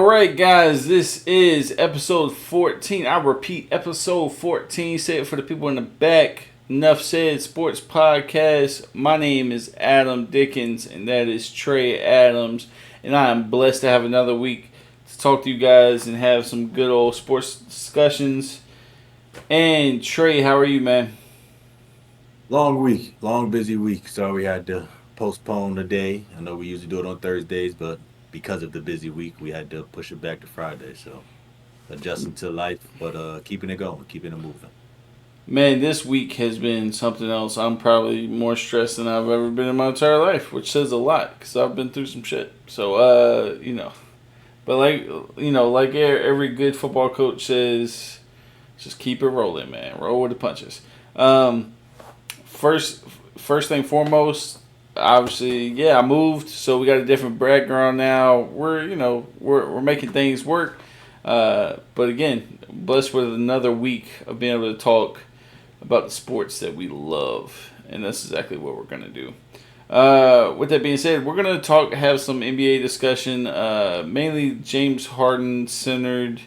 All right, guys, this is episode 14. I repeat, episode 14. Say it for the people in the back. Enough Said Sports Podcast. My name is Adam Dickens, and that is Trey Adams. And I am blessed to have another week to talk to you guys and have some good old sports discussions. And Trey, how are you, man? Long week, long busy week. So we had to postpone the day. I know we usually do it on Thursdays, but because of the busy week, we had to push it back to Friday. So adjusting to life, but keeping it going, keeping it moving. Man, this week has been something else. I'm probably more stressed than I've ever been in my entire life, which says a lot because I've been through some shit. So, but like every good football coach says, just keep it rolling, man. Roll with the punches. Um, first, first thing foremost, obviously, yeah, I moved, so we got a different background now. We're making things work. But again, blessed with another week of being able to talk about the sports that we love, and that's exactly what we're gonna do. With that being said, we're gonna have some NBA discussion, mainly James Harden centered,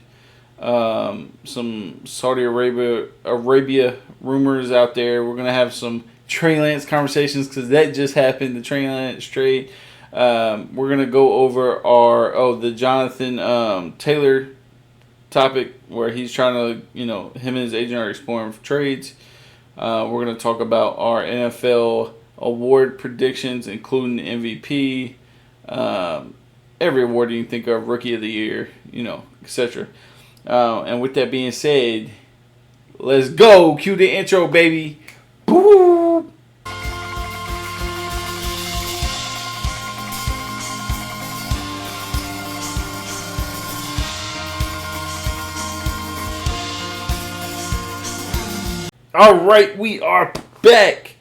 some Saudi Arabia rumors out there. We're gonna have some Trey Lance conversations because that just happened. The Trey Lance trade. We're gonna go over the Jonathan Taylor topic where he's trying to, him and his agent are exploring for trades. We're going to talk about our NFL award predictions, including the MVP, every award you can think of, Rookie of the Year, etc. And with that being said, let's go. Cue the intro, baby. Boo! All right, we are back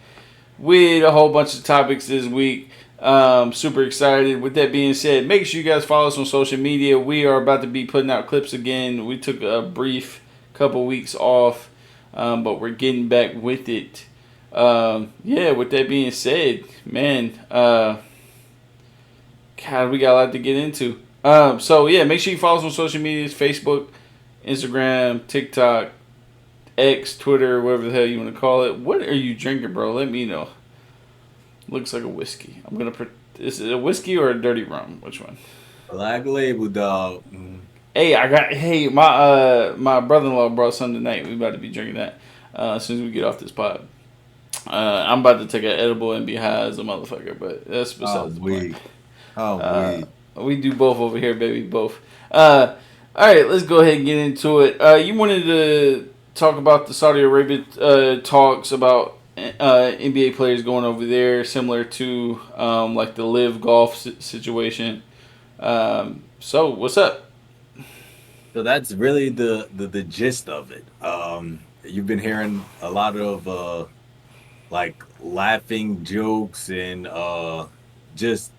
with a whole bunch of topics this week. Super excited. With that being said, make sure you guys follow us on social media. We are about to be putting out clips again. We took a brief couple weeks off, but we're getting back with it. With that being said, man, God, we got a lot to get into. Make sure you follow us on social medias: Facebook, Instagram, TikTok, X, Twitter, whatever the hell you want to call it. What are you drinking, bro? Let me know. Looks like a whiskey. Is it a whiskey or a dirty rum? Which one? Black label, dog. My brother in law brought some tonight. We about to be drinking that as soon as we get off this pod. I'm about to take an edible and be high as a motherfucker, but that's besides I'm the point. weak. I'm Uh, weak. we do both over here, baby, both. All right, let's go ahead and get into it. You wanted to talk about the Saudi Arabia talks about NBA players going over there, similar to like the live golf situation. So what's up? So that's really the gist of it. You've been hearing a lot of like laughing jokes and just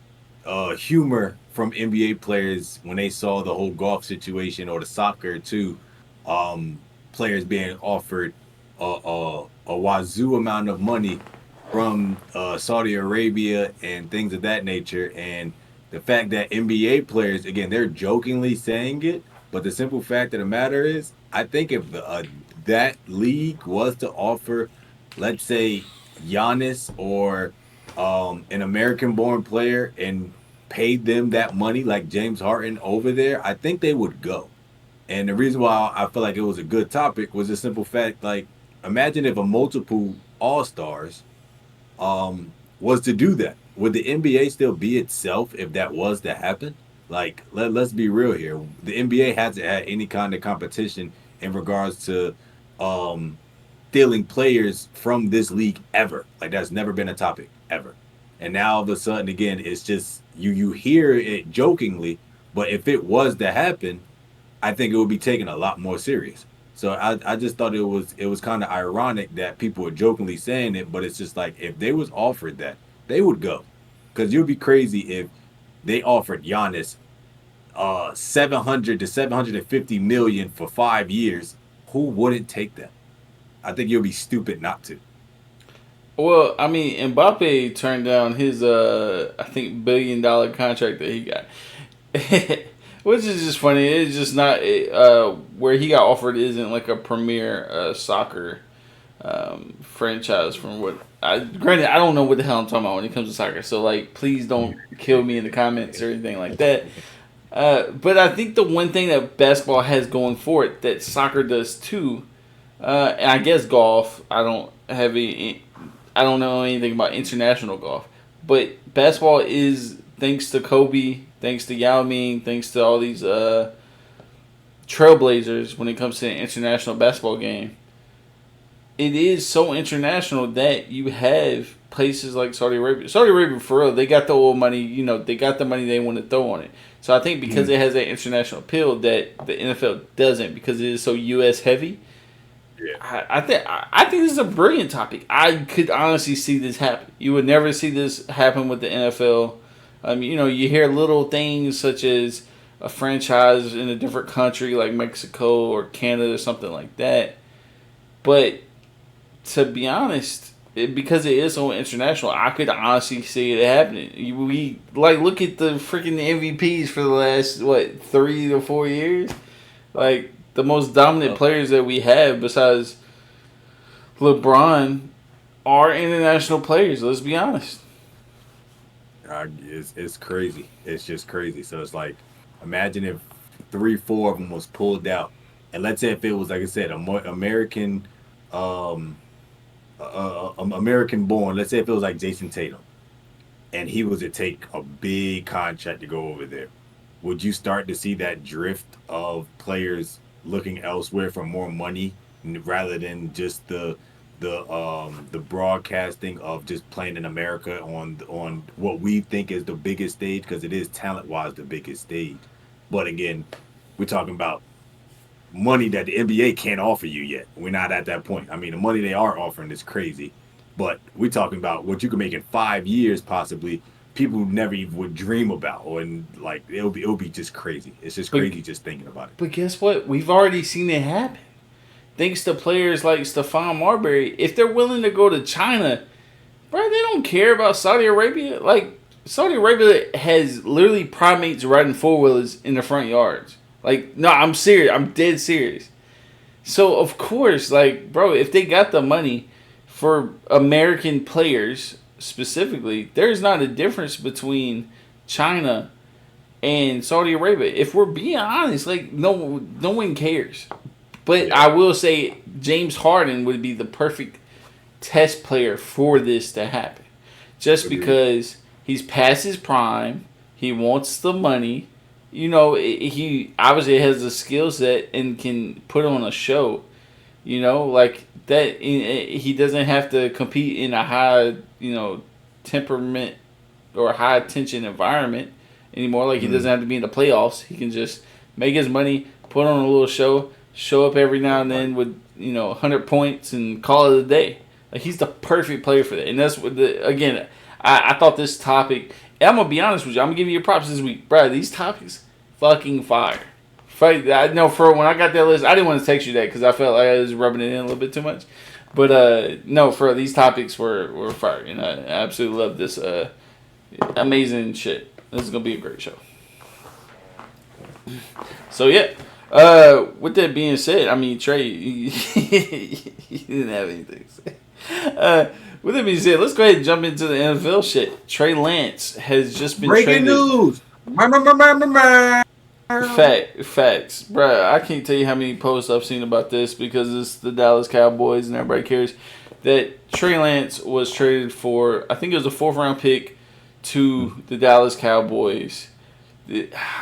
humor from NBA players when they saw the whole golf situation or the soccer too. Players being offered a wazoo amount of money from Saudi Arabia and things of that nature, and the fact that NBA players, again, they're jokingly saying it, but the simple fact of the matter is, I think if that league was to offer, let's say, Giannis or an American-born player and paid them that money like James Harden over there, I think they would go. And the reason why I feel like it was a good topic was the simple fact, like, imagine if a multiple All Stars was to do that. Would the NBA still be itself if that was to happen? Like, let's be real here. The NBA hasn't had any kind of competition in regards to um, stealing players from this league ever. Like, that's never been a topic ever. And now all of a sudden, again, it's just you hear it jokingly, but if it was to happen, I think it would be taken a lot more serious. So I just thought it was kind of ironic that people were jokingly saying it, but it's just like if they was offered that, they would go. Because you'd be crazy if they offered Giannis 700 to 750 million for 5 years. Who wouldn't take that? I think you'll be stupid not to. Well, I mean, Mbappe turned down his I think $1 billion contract that he got. which is just funny. It's just not where he got offered isn't like a premier soccer franchise. From what granted, I don't know what the hell I'm talking about when it comes to soccer. So like, please don't kill me in the comments or anything like that. But I think the one thing that basketball has going for it that soccer does too, and I guess golf. I don't know anything about international golf, but basketball is thanks to Kobe, thanks to Yao Ming, thanks to all these trailblazers when it comes to an international basketball game. It is so international that you have places like Saudi Arabia. Saudi Arabia, for real, they got the oil money. You know, they got the money they want to throw on it. So I think because it has that international appeal that the NFL doesn't, because it is so U.S. heavy. Yeah. I think this is a brilliant topic. I could honestly see this happen. You would never see this happen with the NFL. You know, you hear little things such as a franchise in a different country like Mexico or Canada or something like that. But to be honest, because it is so international, I could honestly see it happening. We like look at the freaking MVPs for the last 3 to 4 years, like the most dominant players that we have besides LeBron are international players. Let's be honest. It's crazy. It's just crazy. So it's like, imagine if three, four of them was pulled out, and let's say if it was like I said, American, um, American born. Let's say if it was like Jason Tatum, and he was to take a big contract to go over there. Would you start to see that drift of players looking elsewhere for more money rather than just the broadcasting of just playing in America on what we think is the biggest stage, because it is talent wise the biggest stage. But again, we're talking about money that the NBA can't offer you yet. We're not at that point. I mean, the money they are offering is crazy, but we're talking about what you can make in 5 years possibly. People never even would dream about, or and like it'll be just crazy. It's just crazy just thinking about it. But guess what? We've already seen it happen. Thanks to players like Stephon Marbury, if they're willing to go to China, bro, they don't care about Saudi Arabia. Like, Saudi Arabia has literally primates riding four wheelers in the front yards. Like, no, I'm serious. I'm dead serious. So, of course, like, bro, if they got the money for American players specifically, there's not a difference between China and Saudi Arabia. If we're being honest, like, no one cares. But I will say James Harden would be the perfect test player for this to happen. Just because he's past his prime, he wants the money. You know, he obviously has the skill set and can put on a show. You know, like that. He doesn't have to compete in a high, temperament or high tension environment anymore. Like, he doesn't have to be in the playoffs. He can just make his money, put on a little show up every now and then with 100 points and call it a day. Like, he's the perfect player for that. And that's what I thought this topic. I'm gonna be honest with you. I'm gonna give you your props this week, bro. These topics, fucking fire. I know for when I got that list, I didn't want to text you that because I felt like I was rubbing it in a little bit too much. But no, for these topics were fire, and I absolutely love this amazing shit. This is gonna be a great show. So yeah. With that being said, I mean, Trey, you didn't have anything to say. With that being said, let's go ahead and jump into the NFL shit. Trey Lance has just been breaking traded. News. Facts, bruh. I can't tell you how many posts I've seen about this because it's the Dallas Cowboys and everybody cares that Trey Lance was traded for. I think it was a 4th-round pick to the Dallas Cowboys.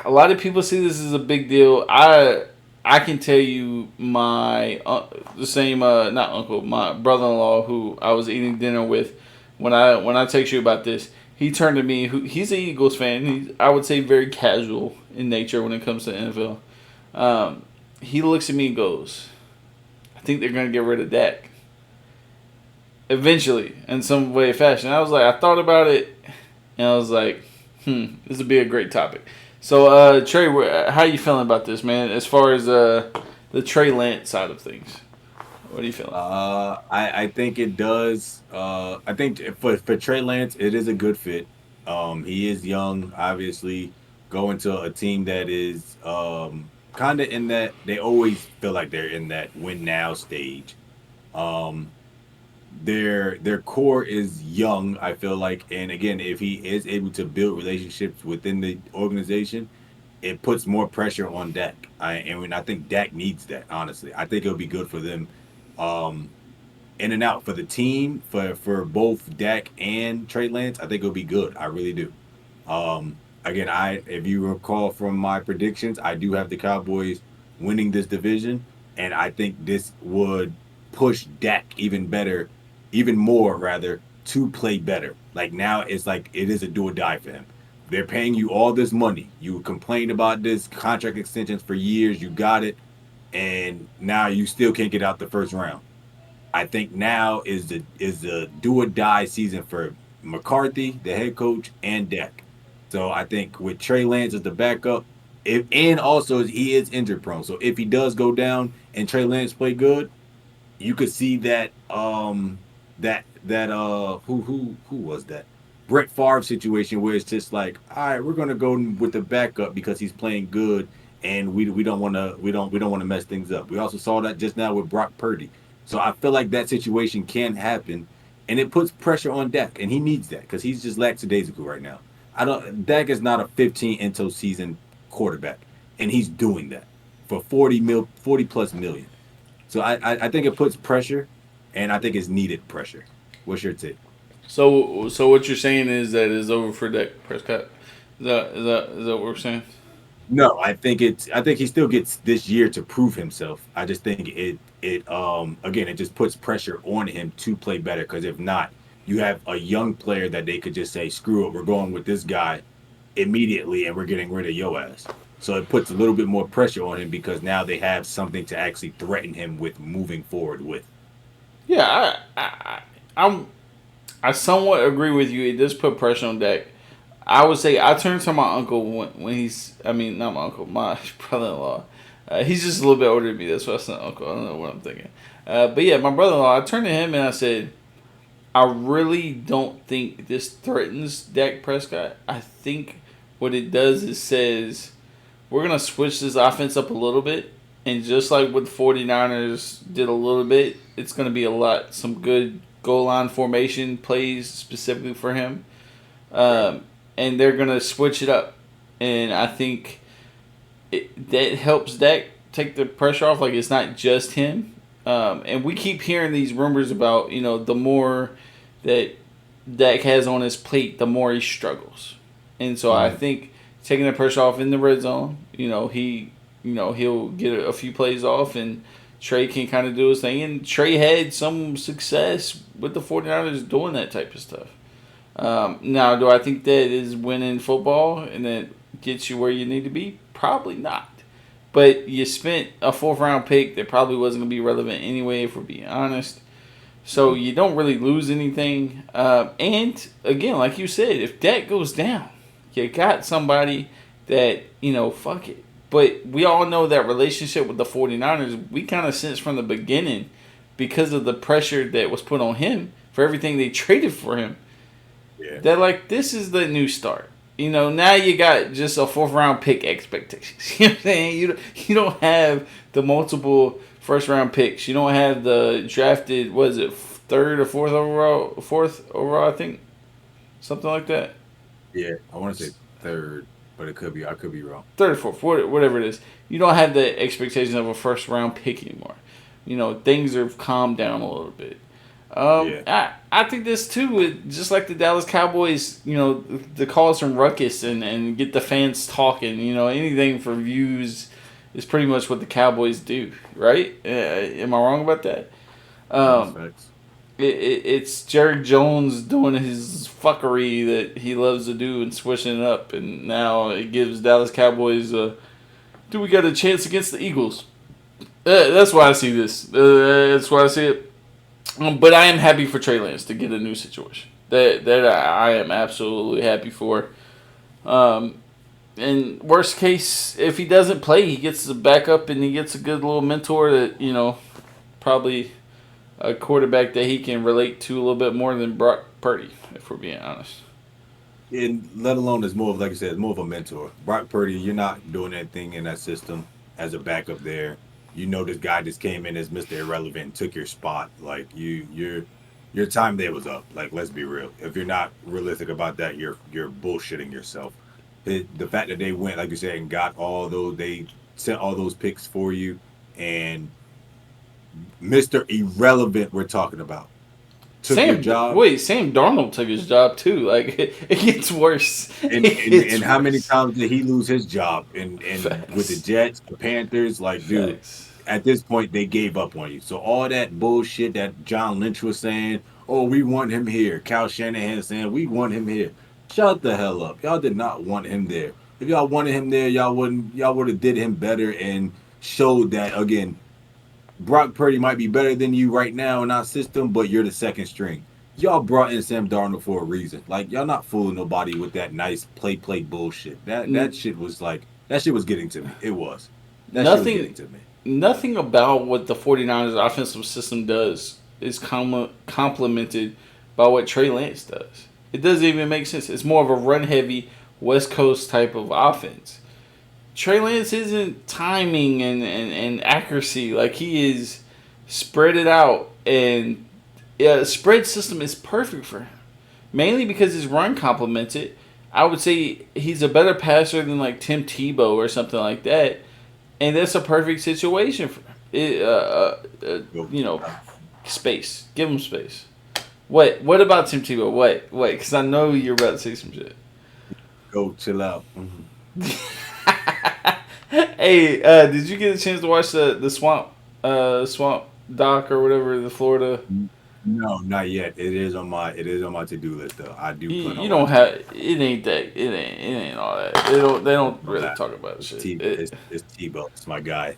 A lot of people see this as a big deal. I can tell you my not uncle, my brother-in-law who I was eating dinner with when I text you about this. He turned to me. He's an Eagles fan. He's, I would say, very casual in nature when it comes to NFL. He looks at me and goes, "I think they're gonna get rid of Dak eventually in some way or fashion." I was like, I thought about it, and I was like, this would be a great topic. So, Trey, how are you feeling about this, man? As far as the Trey Lance side of things, what are you feeling? I think it does. I think for Trey Lance, it is a good fit. He is young, obviously. go into a team that is kind of in that they always feel like they're in that win now stage. Um, their core is young, I feel like, and again, if he is able to build relationships within the organization, it puts more pressure on Dak. I think Dak needs that. Honestly, I think it'll be good for them. Um, in and out for the team for both Dak and Trey Lance. I think it'll be good. I really do. Again, I if you recall from my predictions, I do have the Cowboys winning this division, and I think this would push Dak even better, even more rather, to play better. Like now, it's like it is a do or die for him. They're paying you all this money. You complained about this contract extensions for years. You got it, and now you still can't get out the first round. I think now is the do or die season for McCarthy, the head coach, and Dak. So I think with Trey Lance as the backup, if and also he is injury prone. So if he does go down and Trey Lance play good, you could see that who was that? Brett Favre situation where it's just like, all right, we're gonna go with the backup because he's playing good and we don't wanna we don't wanna mess things up. We also saw that just now with Brock Purdy. So I feel like that situation can happen and it puts pressure on Dak and he needs that because he's just lackadaisical right now. I don't Dak is not a 15 into season quarterback and he's doing that for 40 plus million. So I think it puts pressure, and I think it's needed pressure. What's your take? So what you're saying is that it's over for Dak Prescott. Is that what we're saying? No, I think he still gets this year to prove himself. I just think it again it just puts pressure on him to play better because if not, you have a young player that they could just say, screw it, we're going with this guy immediately and we're getting rid of your ass. So it puts a little bit more pressure on him because now they have something to actually threaten him with moving forward with. Yeah, I somewhat agree with you. It does put pressure on Dak. I would say I turn to my uncle when he's. I mean, not my uncle, my brother-in-law. He's just a little bit older than me. That's why I said uncle. I don't know what I'm thinking. But yeah, my brother-in-law. I turned to him and I said, I really don't think this threatens Dak Prescott. I think what it does is says we're gonna switch this offense up a little bit, and just like what the 49ers did a little bit, it's gonna be a lot some good goal line formation plays specifically for him. Right. And they're gonna switch it up, and I think that helps Dak take the pressure off. Like it's not just him, and we keep hearing these rumors about the more that Dak has on his plate, the more he struggles, and so I Mm-hmm. think taking the pressure off in the red zone, he'll get a few plays off and. Trey can kind of do his thing, and Trey had some success with the 49ers doing that type of stuff. Now, do I think that is winning football and that gets you where you need to be? Probably not. But you spent a fourth round pick that probably wasn't going to be relevant anyway, if we're being honest. So you don't really lose anything. And again, like you said, if Dak goes down, you got somebody that, fuck it. But we all know that relationship with the 49ers, we kind of sensed from the beginning because of the pressure that was put on him for everything they traded for him Yeah. that like this is the new start. Now you got just a fourth round pick expectations. You know what I'm saying? You don't have the multiple first round picks. You don't have the drafted was it third or fourth overall I think something like that. Yeah. I want to say third, but I could be wrong. Third or fourth, whatever it is. You don't have the expectations of a first round pick anymore. Things have calmed down a little bit. Yeah. I think this too, just like the Dallas Cowboys, the cause some ruckus and get the fans talking. Anything for views is pretty much what the Cowboys do, right? Am I wrong about that? No, that's Um, facts. it's Jerry Jones doing his fuckery that he loves to do and switching it up, and now it gives Dallas Cowboys do we got a chance against the Eagles? That's why I see this. That's why I see it. But I am happy for Trey Lance to get a new situation. That I am absolutely happy for. Um, and worst case, if he doesn't play, he gets the backup and he gets a good little mentor that probably a quarterback that he can relate to a little bit more than Brock Purdy, if we're being honest. and let alone as more of, like I said, more of a mentor. Brock Purdy, you're not doing anything in that system as a backup there. You know this guy just came in as Mr. Irrelevant and took your spot. Like your time there was up. Like let's be real. If you're not realistic about that, you're bullshitting yourself. The fact that they went, like you said, and got all those, they sent all those picks for you, and Mr. Irrelevant we're talking about took your job. Sam Darnold took his job too. Like it gets worse. And, It and gets and how many worse. times did he lose his job? And with the Facts. Jets, the Panthers, like, dude, Facts. at this point they gave up on you. So all that bullshit that John Lynch was saying, oh, we want him here. Kyle Shanahan saying we want him here. Shut the hell up. Y'all did not want him there. If y'all wanted him there, y'all would have did him better and showed that again. Brock Purdy might be better than you right now in our system, but you're the second string. Y'all brought in Sam Darnold for a reason. Like y'all not fooling nobody with that nice play bullshit. That N- shit was like that shit was getting to me. It was. That shit was nothing. getting to me. Nothing about what the 49ers offensive system does is complemented by what Trey Lance does. It doesn't even make sense. It's more of a run heavy West Coast type of offense. Trey Lance isn't timing and accuracy. Like he is spread it out, and yeah, spread system is perfect for him. Mainly because his run complements it. I would say he's a better passer than like Tim Tebow or something like that, and that's a perfect situation for him. Go, You know, space. Give him space. What about Tim Tebow? What? Because I know you're about to say some shit. go chill out. Mhm. Hey, did you get a chance to watch the swamp doc or whatever, the Florida? No, not yet. It is on my to do list though. I do plan You on don't watching have it. it ain't all that. They don't I'm really not. talk about It's shit. T it's Tebow. It's my guy.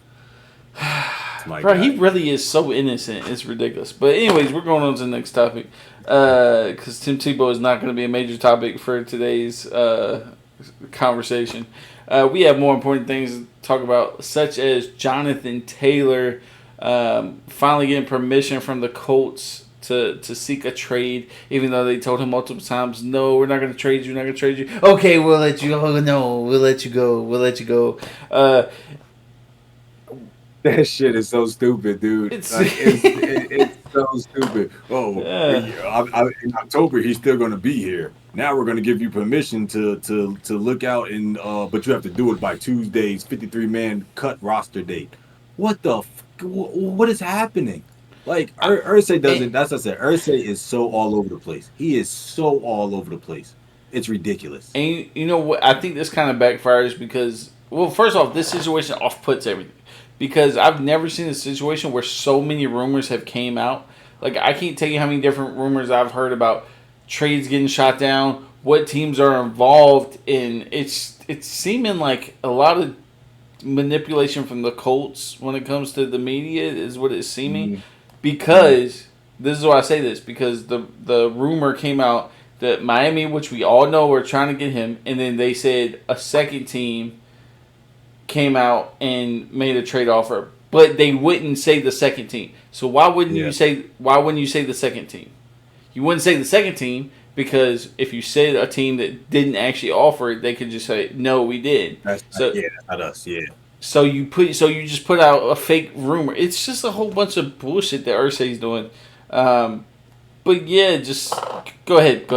It's my Bro, he guy. really is so innocent. It's ridiculous. But anyways, we're going on to the next topic. Because Tim Tebow is not going to be a major topic for today's conversation. We have more important things to talk about, such as Jonathan Taylor finally getting permission from the Colts to seek a trade, even though they told him multiple times, no, we're not going to trade you, we're not going to trade you. Okay, we'll let you. Oh no, we'll let you go. We'll let you go. That shit is so stupid, dude. It's Like it's so stupid. Oh, uh, in October he's still going to be here. Now we're going to give you permission to look out and but you have to do it by Tuesday's 53-man cut roster date. What the what is happening? Like I, Ursay and, doesn't. That's what I said. Ursay is so all over the place. He is so all over the place. It's ridiculous. and you know what? I think this kind of backfires because, well, first off, this situation off puts everything because I've never seen a situation where so many rumors have came out. Like I can't tell you how many different rumors I've heard about trades getting shot down, what teams are involved in. It's seeming like a lot of manipulation from the Colts when it comes to the media is what it's seeming. Mhm. Mhm. Because this is why I say this because the rumor came out that Miami, which we all know were trying to get him, and then they said a second team came out and made a trade offer, but they wouldn't say the second team. So Yeah, why wouldn't you say the second team? You wouldn't say the second team because if you said a team that didn't actually offer it, they could just say no, we did. So that's not us. Yeah. you just put out a fake rumor. It's just a whole bunch of bullshit that Ursay's doing. Um, but yeah, just go ahead.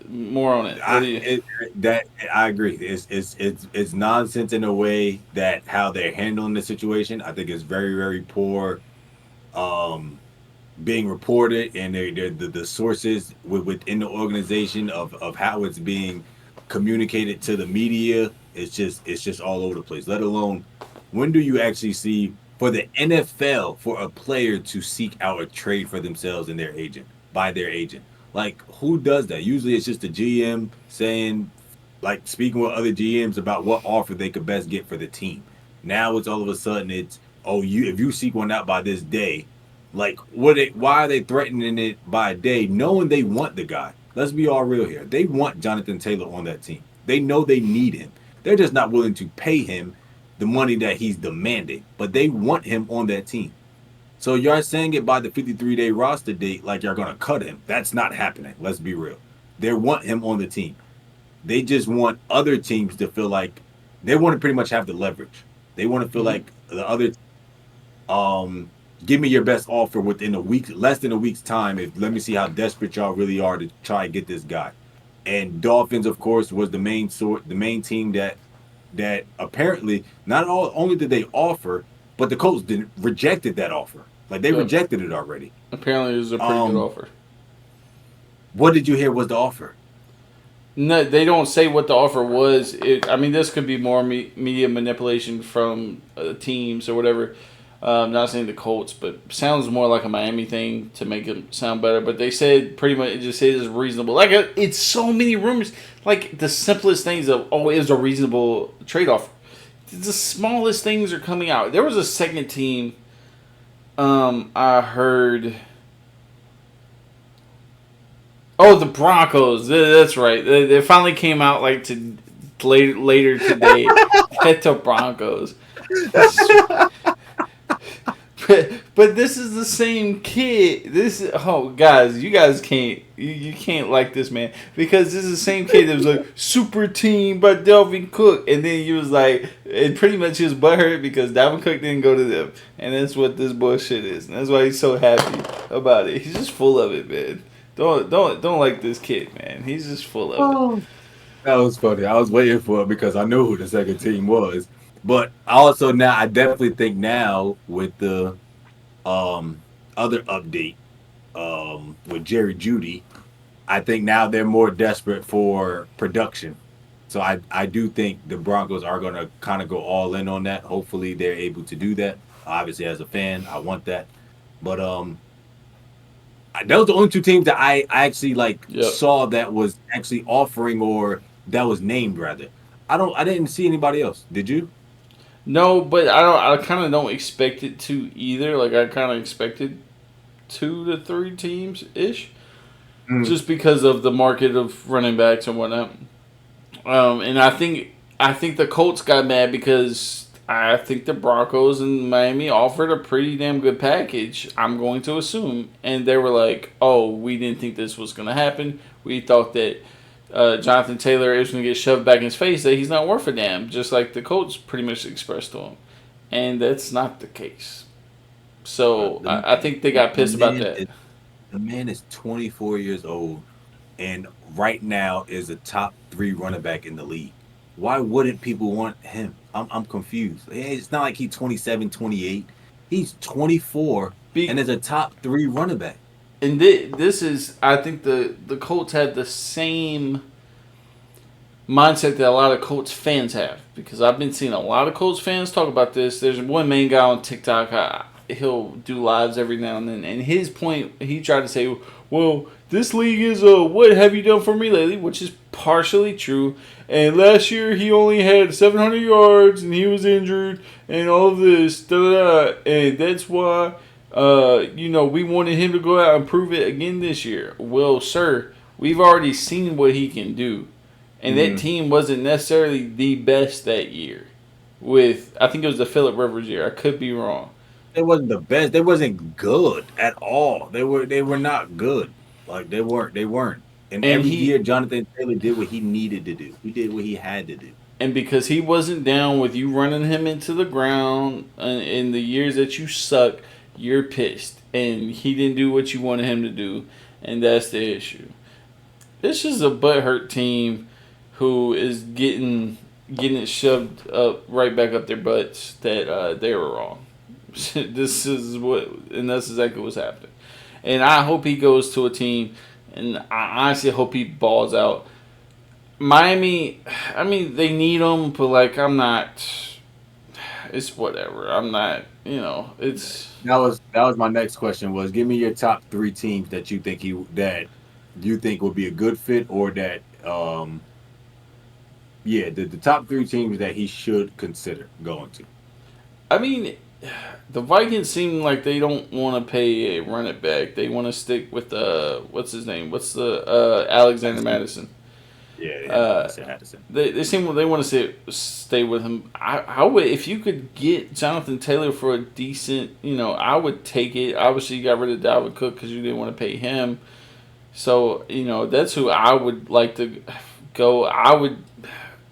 More on it. What I do you? it, that I agree. It's nonsense in a way that how they're handling the situation. I think it's very poor. Um, being reported and the sources within the organization of how it's being communicated to the media. It's just all over the place. Let alone when do you actually see for the NFL for a player to seek out a trade for themselves and their agent by their agent? Like who does that? Usually it's just a GM saying like speaking with other GMs about what offer they could best get for the team. Now it's all of a sudden it's oh you if you seek one out by this day, like why are they threatening it by a day, knowing they want the guy? Let's be all real here. They want Jonathan Taylor on that team. They know they need him. They're just not willing to pay him the money that he's demanding, but they want him on that team. So you're saying it by the 53-day roster date like you're gonna cut him. That's not happening. Let's be real. They want him on the team. They just want other teams to feel like they want to pretty much have the leverage. They want to feel Hmm. like the other um give me your best offer within a week, less than a week's time. If let me see how desperate y'all really are to try and get this guy. And Dolphins, of course, was the main team that apparently not all only did they offer, but the Colts didn't rejected that offer. Like they Yep. rejected it already. Apparently, it was a pretty good Um, offer. what did you hear was the offer? No, they don't say what the offer was. I mean, this could be more media manipulation from teams or whatever. Not saying the Colts, but sounds more like a Miami thing to make it sound better. But they said pretty much it just says it's reasonable. Like it's so many rumors. Like the simplest things of it was a reasonable trade offer. The smallest things are coming out. There was a second team. I heard. Oh, the Broncos. That's right. They finally came out like to later today. Hit the Broncos. But this is the same kid. This is, oh guys, you guys can't you can't like this man because this is the same kid that was like super team by Delvin Cook, and then he was like, and pretty much he was butthurt because Dalvin Cook didn't go to them, and that's what this bullshit is, and that's why he's so happy about it. He's just full of it, man. Don't like this kid, man. He's just full of it. Oh, that was funny. I was waiting for it because I knew who the second team was. But also now I definitely think now with the um other update with Jerry Judy, I think now they're more desperate for production. So I do think the Broncos are going to kind of go all in on that. Hopefully they're able to do that. Obviously as a fan, I want that. But that was the only two teams that I actually like Yep. saw that was actually offering or that was named rather. I didn't see anybody else. Did you? No, but I don't. I kind of don't expect it to either. Like I kind of expected 2 to 3 teams ish, Mm. just because of the market of running backs and whatnot. And I think the Colts got mad because I think the Broncos and Miami offered a pretty damn good package. I'm going to assume, and they were like, "Oh, we didn't think this was going to happen. We thought that Jonathan Taylor is going to get shoved back in his face that he's not worth a damn," just like the Colts pretty much expressed to him, and that's not the case. So The I think they got the pissed about man that. is the man is 24 years old and right now is a top 3 running back in the league. Why wouldn't people want him? I'm confused. It's not like he's 27, 28. He's 24 and Be is a top 3 running back. and this is I think the Colts had the same mindset that a lot of Colts fans have because I've been seeing a lot of Colts fans talk about this. There's one main guy on TikTok. He'll do lives every now and then, and his point he tried to say, "Well, this league is what have you done for me lately?" Which is partially true. And last year he only had 700 yards and he was injured and all of this, da da da, and that's why. We wanted him to go out and prove it again this year. Well, sir, we've already seen what he can do, and that Mm. team wasn't necessarily the best that year. With I think it was the Philip Rivers year. I could be wrong. They wasn't the best. They wasn't good at all. They were not good. Like they weren't. And And every year he Jonathan Taylor did what he needed to do. He did what he had to do. and because he wasn't down with you running him into the ground in the years that you suck, you're pissed, and he didn't do what you wanted him to do, and that's the issue. This is a butthurt team who is getting it shoved up right back up their butts that they were wrong. This is what, and that's exactly what's happening. And I hope he goes to a team, and I honestly hope he balls out. Miami, I mean, they need him, but like, I'm not. It's whatever. I'm not. It's. That was my next question was give me your top 3 teams that you think would be a good fit or that yeah, the top 3 teams that he should consider going to. I mean, the Vikings seem like they don't want to pay a running back. They want to stick with what's his name? What's the Alexander Madison. Madison? Yeah, yeah, I Uh, said Madison. they seem they want to stay with him. I would if you could get Jonathan Taylor for a decent, I would take it. Obviously, you got rid of Dalvin Cook because you didn't want to pay him. So that's who I would like to go. I would,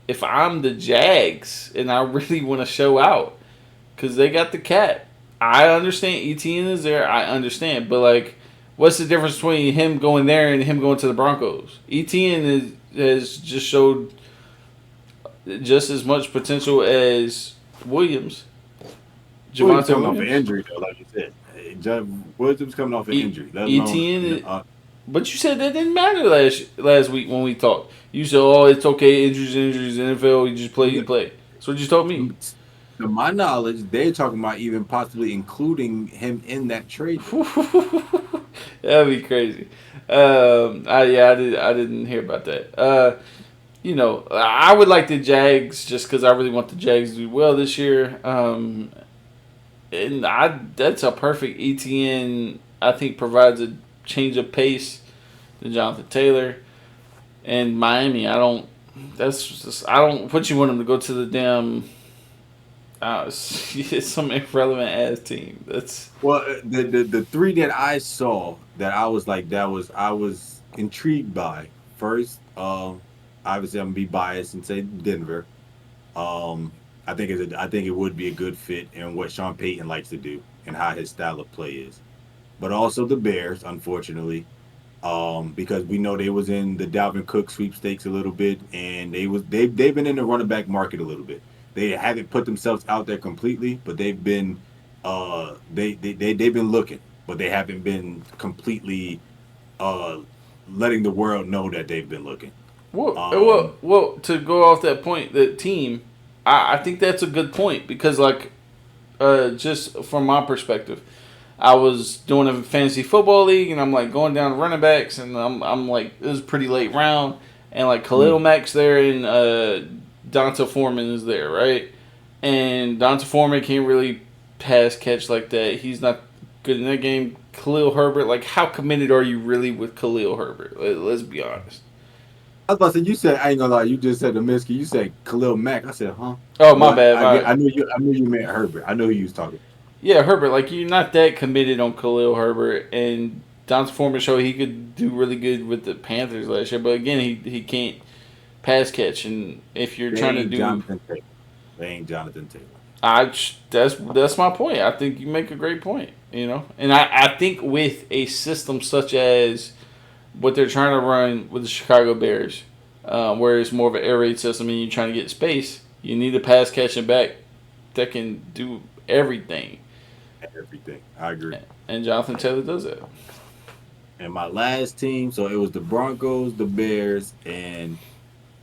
if I'm the Jags and I really want to show out, because they got the cap. I understand ETN is there. I understand, but like, what's the difference between him going there and him going to the Broncos? Has just showed just as much potential as Williams. Williams Javante coming off an Williams. injury though, like you said. Williams coming off an injury. Let alone, ETN. But you said that didn't matter last week when we talked. You said, "Oh, it's okay, injuries, NFL. You just play, you play." That's what you told me. to my knowledge, they're talking about even possibly including him in that trade. That'd be crazy. I didn't hear about that. I would like the Jags just because I really want the Jags to do well this year. That's a perfect ETN. I think provides a change of pace to Jonathan Taylor and Miami. I don't. That's just, I don't. What you want them to go to the damn. It's some irrelevant ass team. That's Well, the three that I saw that I was like I was intrigued by. First, obviously I'm gonna be biased and say Denver. Um, I think it would be a good fit in what Sean Payton likes to do and how his style of play is. But also the Bears, unfortunately, because we know they was in the Dalvin Cook sweepstakes a little bit, and they've been in the running back market a little bit. They haven't put themselves out there completely, but they've been they've been looking, but they haven't been completely uh letting the world know that they've been looking. Um, to go off that point, that team. I think that's a good point because like just from my perspective. I was doing a fantasy football league, and I'm like going down running backs, and I'm like it was a pretty late round, and like Khalil Mack's there, and Donta Foreman is there, right? And Donta Foreman can't really pass catch like that. He's not good in that game. Khalil Herbert, like how committed are you really with Khalil Herbert? Let's be honest. I was about to say you said I ain't gonna lie, you just said the Minsky, you said Khalil Mack. I said, huh? Oh my But bad. I knew you meant Herbert. I know who you was talking. Yeah, Herbert. Like you're not that committed on Khalil Herbert, and Donta Foreman showed he could do really good with the Panthers last year. But again, he can't pass catch, and if you're They trying to ain't do, Jonathan Taylor. They ain't Jonathan Taylor. that's my point. I think you make a great point. And I think with a system such as what they're trying to run with the Chicago Bears, where it's more of an air raid system and you're trying to get space, you need a pass catching back that can do everything. Everything. I agree. And Jonathan Taylor does that. And my last team, so it was the Broncos, the Bears, and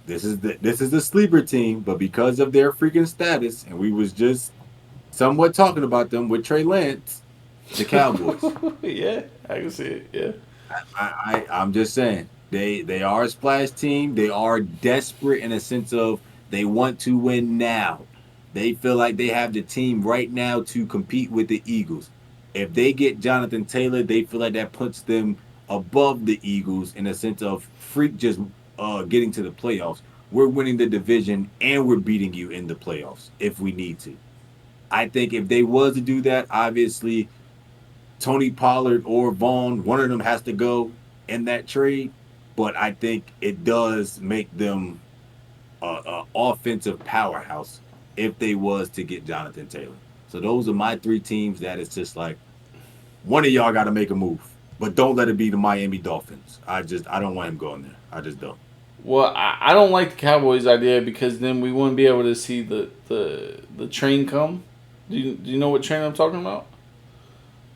this is the sleeper team, but because of their freaking status, and we was just somewhat talking about them with Trey Lance, the Cowboys. Yeah, I can see it. Yeah. I'm just saying they are a splash team. They are desperate in a sense of they want to win now. They feel like they have the team right now to compete with the Eagles. If they get Jonathan Taylor, they feel like that puts them above the Eagles in a sense of freak just getting to the playoffs. We're winning the division and we're beating you in the playoffs if we need to. I think if they was to do that, obviously Tony Pollard or Vaughn, one of them has to go in that trade. But I think it does make them a offensive powerhouse if they was to get Jonathan Taylor. So those are my three teams that it's just like one of y'all got to make a move, but don't let it be the Miami Dolphins. I don't want him going there. I just don't. Well, I don't like the Cowboys idea because then we wouldn't be able to see the train come. Do you know what train I'm talking about?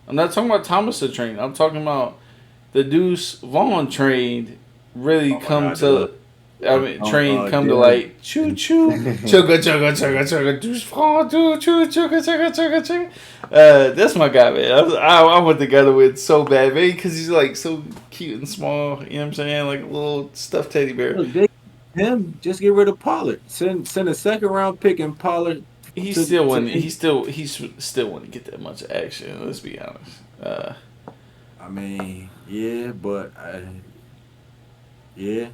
I'm not talking about Thomas the train. I'm talking about the Deuce Vaughn train really come to. I mean, train come to like choo choo chugga chugga chugga chugga Deuce Vaughn choo choo chugga chugga chugga chugga. That's my guy, man. I want the guy to win so bad, man, because he's like so cute and small. You know what I'm saying? Like a little stuffed teddy bear. Look, just get rid of Pollard. Send a second round pick and Pollard. He still wouldn't get that much action. Let's be honest. I mean, yeah, but yeah.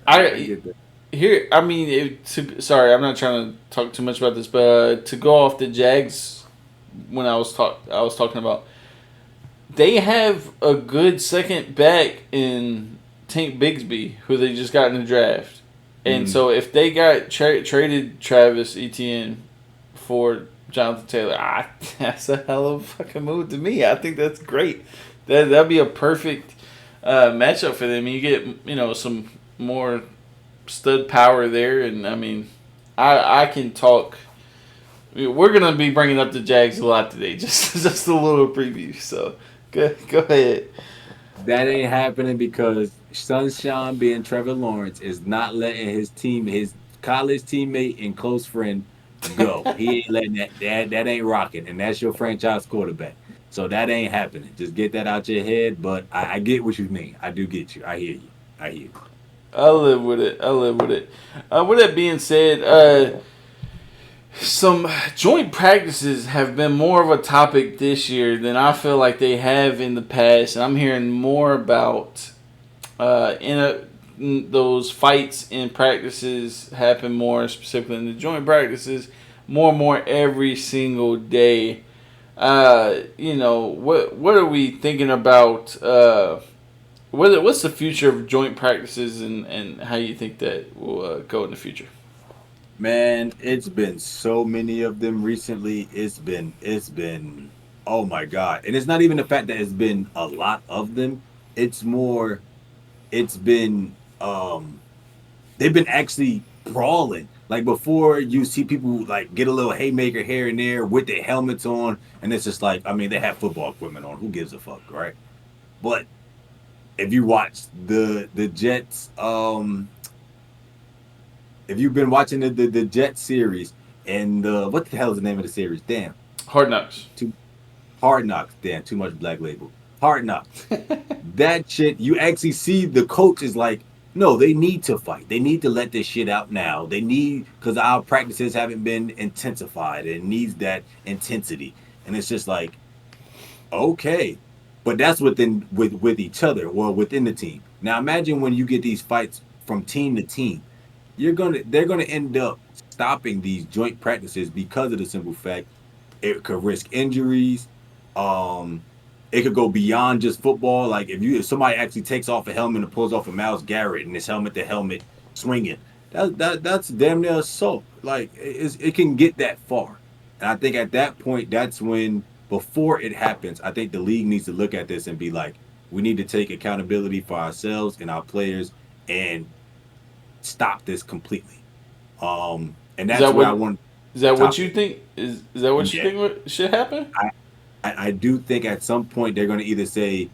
I get that. here. I mean, sorry, I'm not trying to talk too much about this, but to go off the Jags, when I was talking about, they have a good second back in Tank Bigsby, who they just got in the draft. And so if they got traded Travis Etienne for Jonathan Taylor, that's a hell of a fucking move to me. I think that's great. That'd be a perfect matchup for them. You get some more stud power there, and I mean, I can talk. We're gonna be bringing up the Jags a lot today, just a little preview. So go ahead. That ain't happening because Sunshine being Trevor Lawrence is not letting his college teammate and close friend go. He ain't letting that ain't rocking, and that's your franchise quarterback. So that ain't happening. Just get that out your head. But I get what you mean. I do get you. I hear you. I hear you. I live with it. With that being said, some joint practices have been more of a topic this year than I feel like they have in the past, and I'm hearing more about those fights in practices happen more specifically in the joint practices more and more every single day. What are we thinking about? What's the future of joint practices and how you think that will go in the future? Man, it's been so many of them recently. It's been oh my God. And it's not even the fact that it's been a lot of them. It's more it's been they've been actually brawling. Like before you see people like get a little haymaker here and there with their helmets on, and it's just like, I mean, they have football equipment on. Who gives a fuck, right? But if you watch the Jets, if you've been watching the Jet series and what the hell is the name of the series? Damn, Hard Knocks. too Hard Knocks. Damn, too much black label. Hard Knocks. That shit, you actually see the coach is like, no, they need to fight. They need to let this shit out now. They need because our practices haven't been intensified. It needs that intensity, and it's just like, okay, but that's with each other or within the team. Now imagine when you get these fights from team to team, they're gonna end up stopping these joint practices because of the simple fact it could risk injuries. Um, it could go beyond just football. Like if somebody actually takes off a helmet and pulls off a Miles Garrett and it's helmet to helmet swinging, that's damn near assault. Like it can get that far, and I think at that point that's when before it happens, I think the league needs to look at this and be like, we need to take accountability for ourselves and our players and stop this completely. And Is that's that where what I want is that to what top you it. think? Is that what you Yeah, think should happen? I do think at some point they're going to either say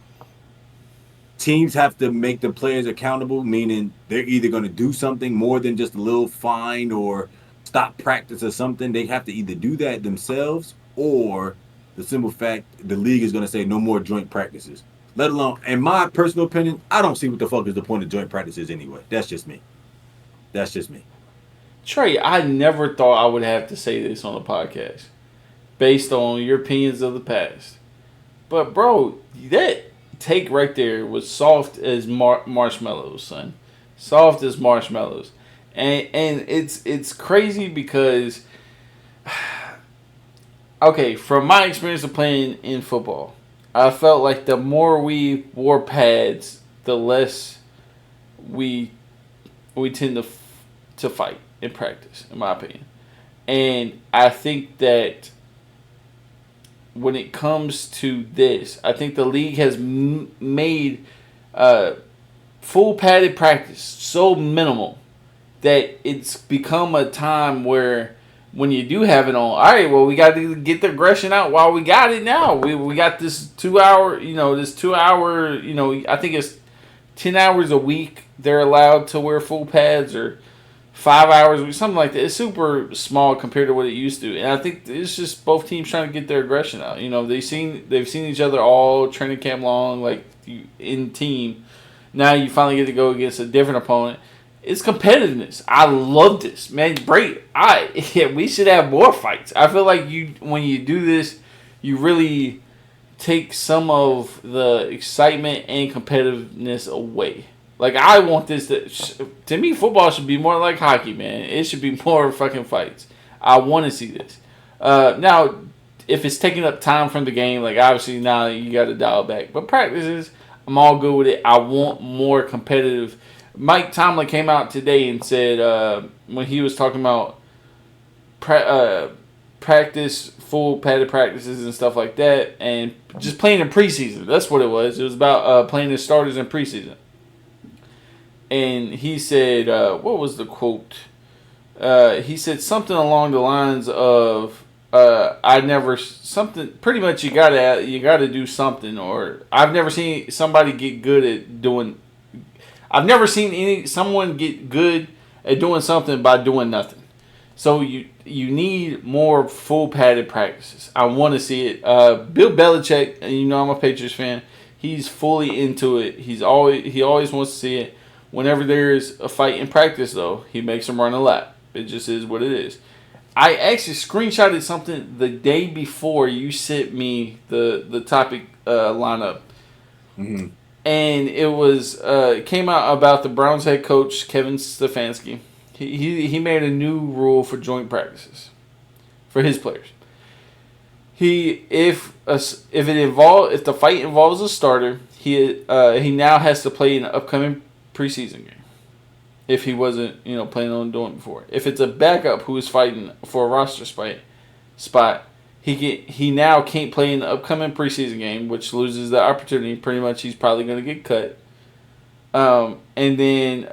teams have to make the players accountable, meaning they're either going to do something more than just a little fine or stop practice or something. They have to either do that themselves or the simple fact the league is going to say no more joint practices. Let alone, in my personal opinion, I don't see what the fuck is the point of joint practices anyway. That's just me. That's just me. Trey, I never thought I would have to say this on the podcast based on your opinions of the past. But bro, that take right there was soft as marshmallows, son. Soft as marshmallows, and it's crazy because okay, from my experience of playing in football, I felt like the more we wore pads, the less we we tend to fight in practice, in my opinion. And I think that when it comes to this, I think the league has made uh, full padded practice so minimal that it's become a time where when you do have it on, all right, well, we got to get the aggression out while we got it now. We got this 2 hour, I think it's 10 hours a week they're allowed to wear full pads or 5 hours a week, something like that. It's super small compared to what it used to. And I think it's just both teams trying to get their aggression out. They've seen each other all training camp long, like in team. Now you finally get to go against a different opponent. It's competitiveness. I love this, man. Great. We should have more fights. I feel like when you do this, you really take some of the excitement and competitiveness away. Like I want this to me, football should be more like hockey, man. It should be more fucking fights. I want to see this. Now, if it's taking up time from the game, like obviously now you got to dial back. But practices, I'm all good with it. I want more competitive Mike Tomlin came out today and said when he was talking about pra- uh, practice, full padded practices and stuff like that, and just playing in preseason. That's what it was. It was about playing the starters in preseason. And he said, what was the quote? He said something along the lines of, "I never something. Pretty much, you gotta do something." Or I've never seen somebody get good at doing. I've never seen someone get good at doing something by doing nothing. So you need more full padded practices. I want to see it. Bill Belichick, and I'm a Patriots fan. He's fully into it. He always wants to see it. Whenever there's a fight in practice, though, he makes them run a lap. It just is what it is. I actually screenshotted something the day before you sent me the topic lineup, Mm-hmm. and it came out about the Browns head coach Kevin Stefanski. He made a new rule for joint practices for his players. If the fight involves a starter, he now has to play in the upcoming preseason game. If he wasn't planning on doing it before, if it's a backup who is fighting for a roster spot, he now can't play in the upcoming preseason game, which loses the opportunity. Pretty much, he's probably going to get cut. And then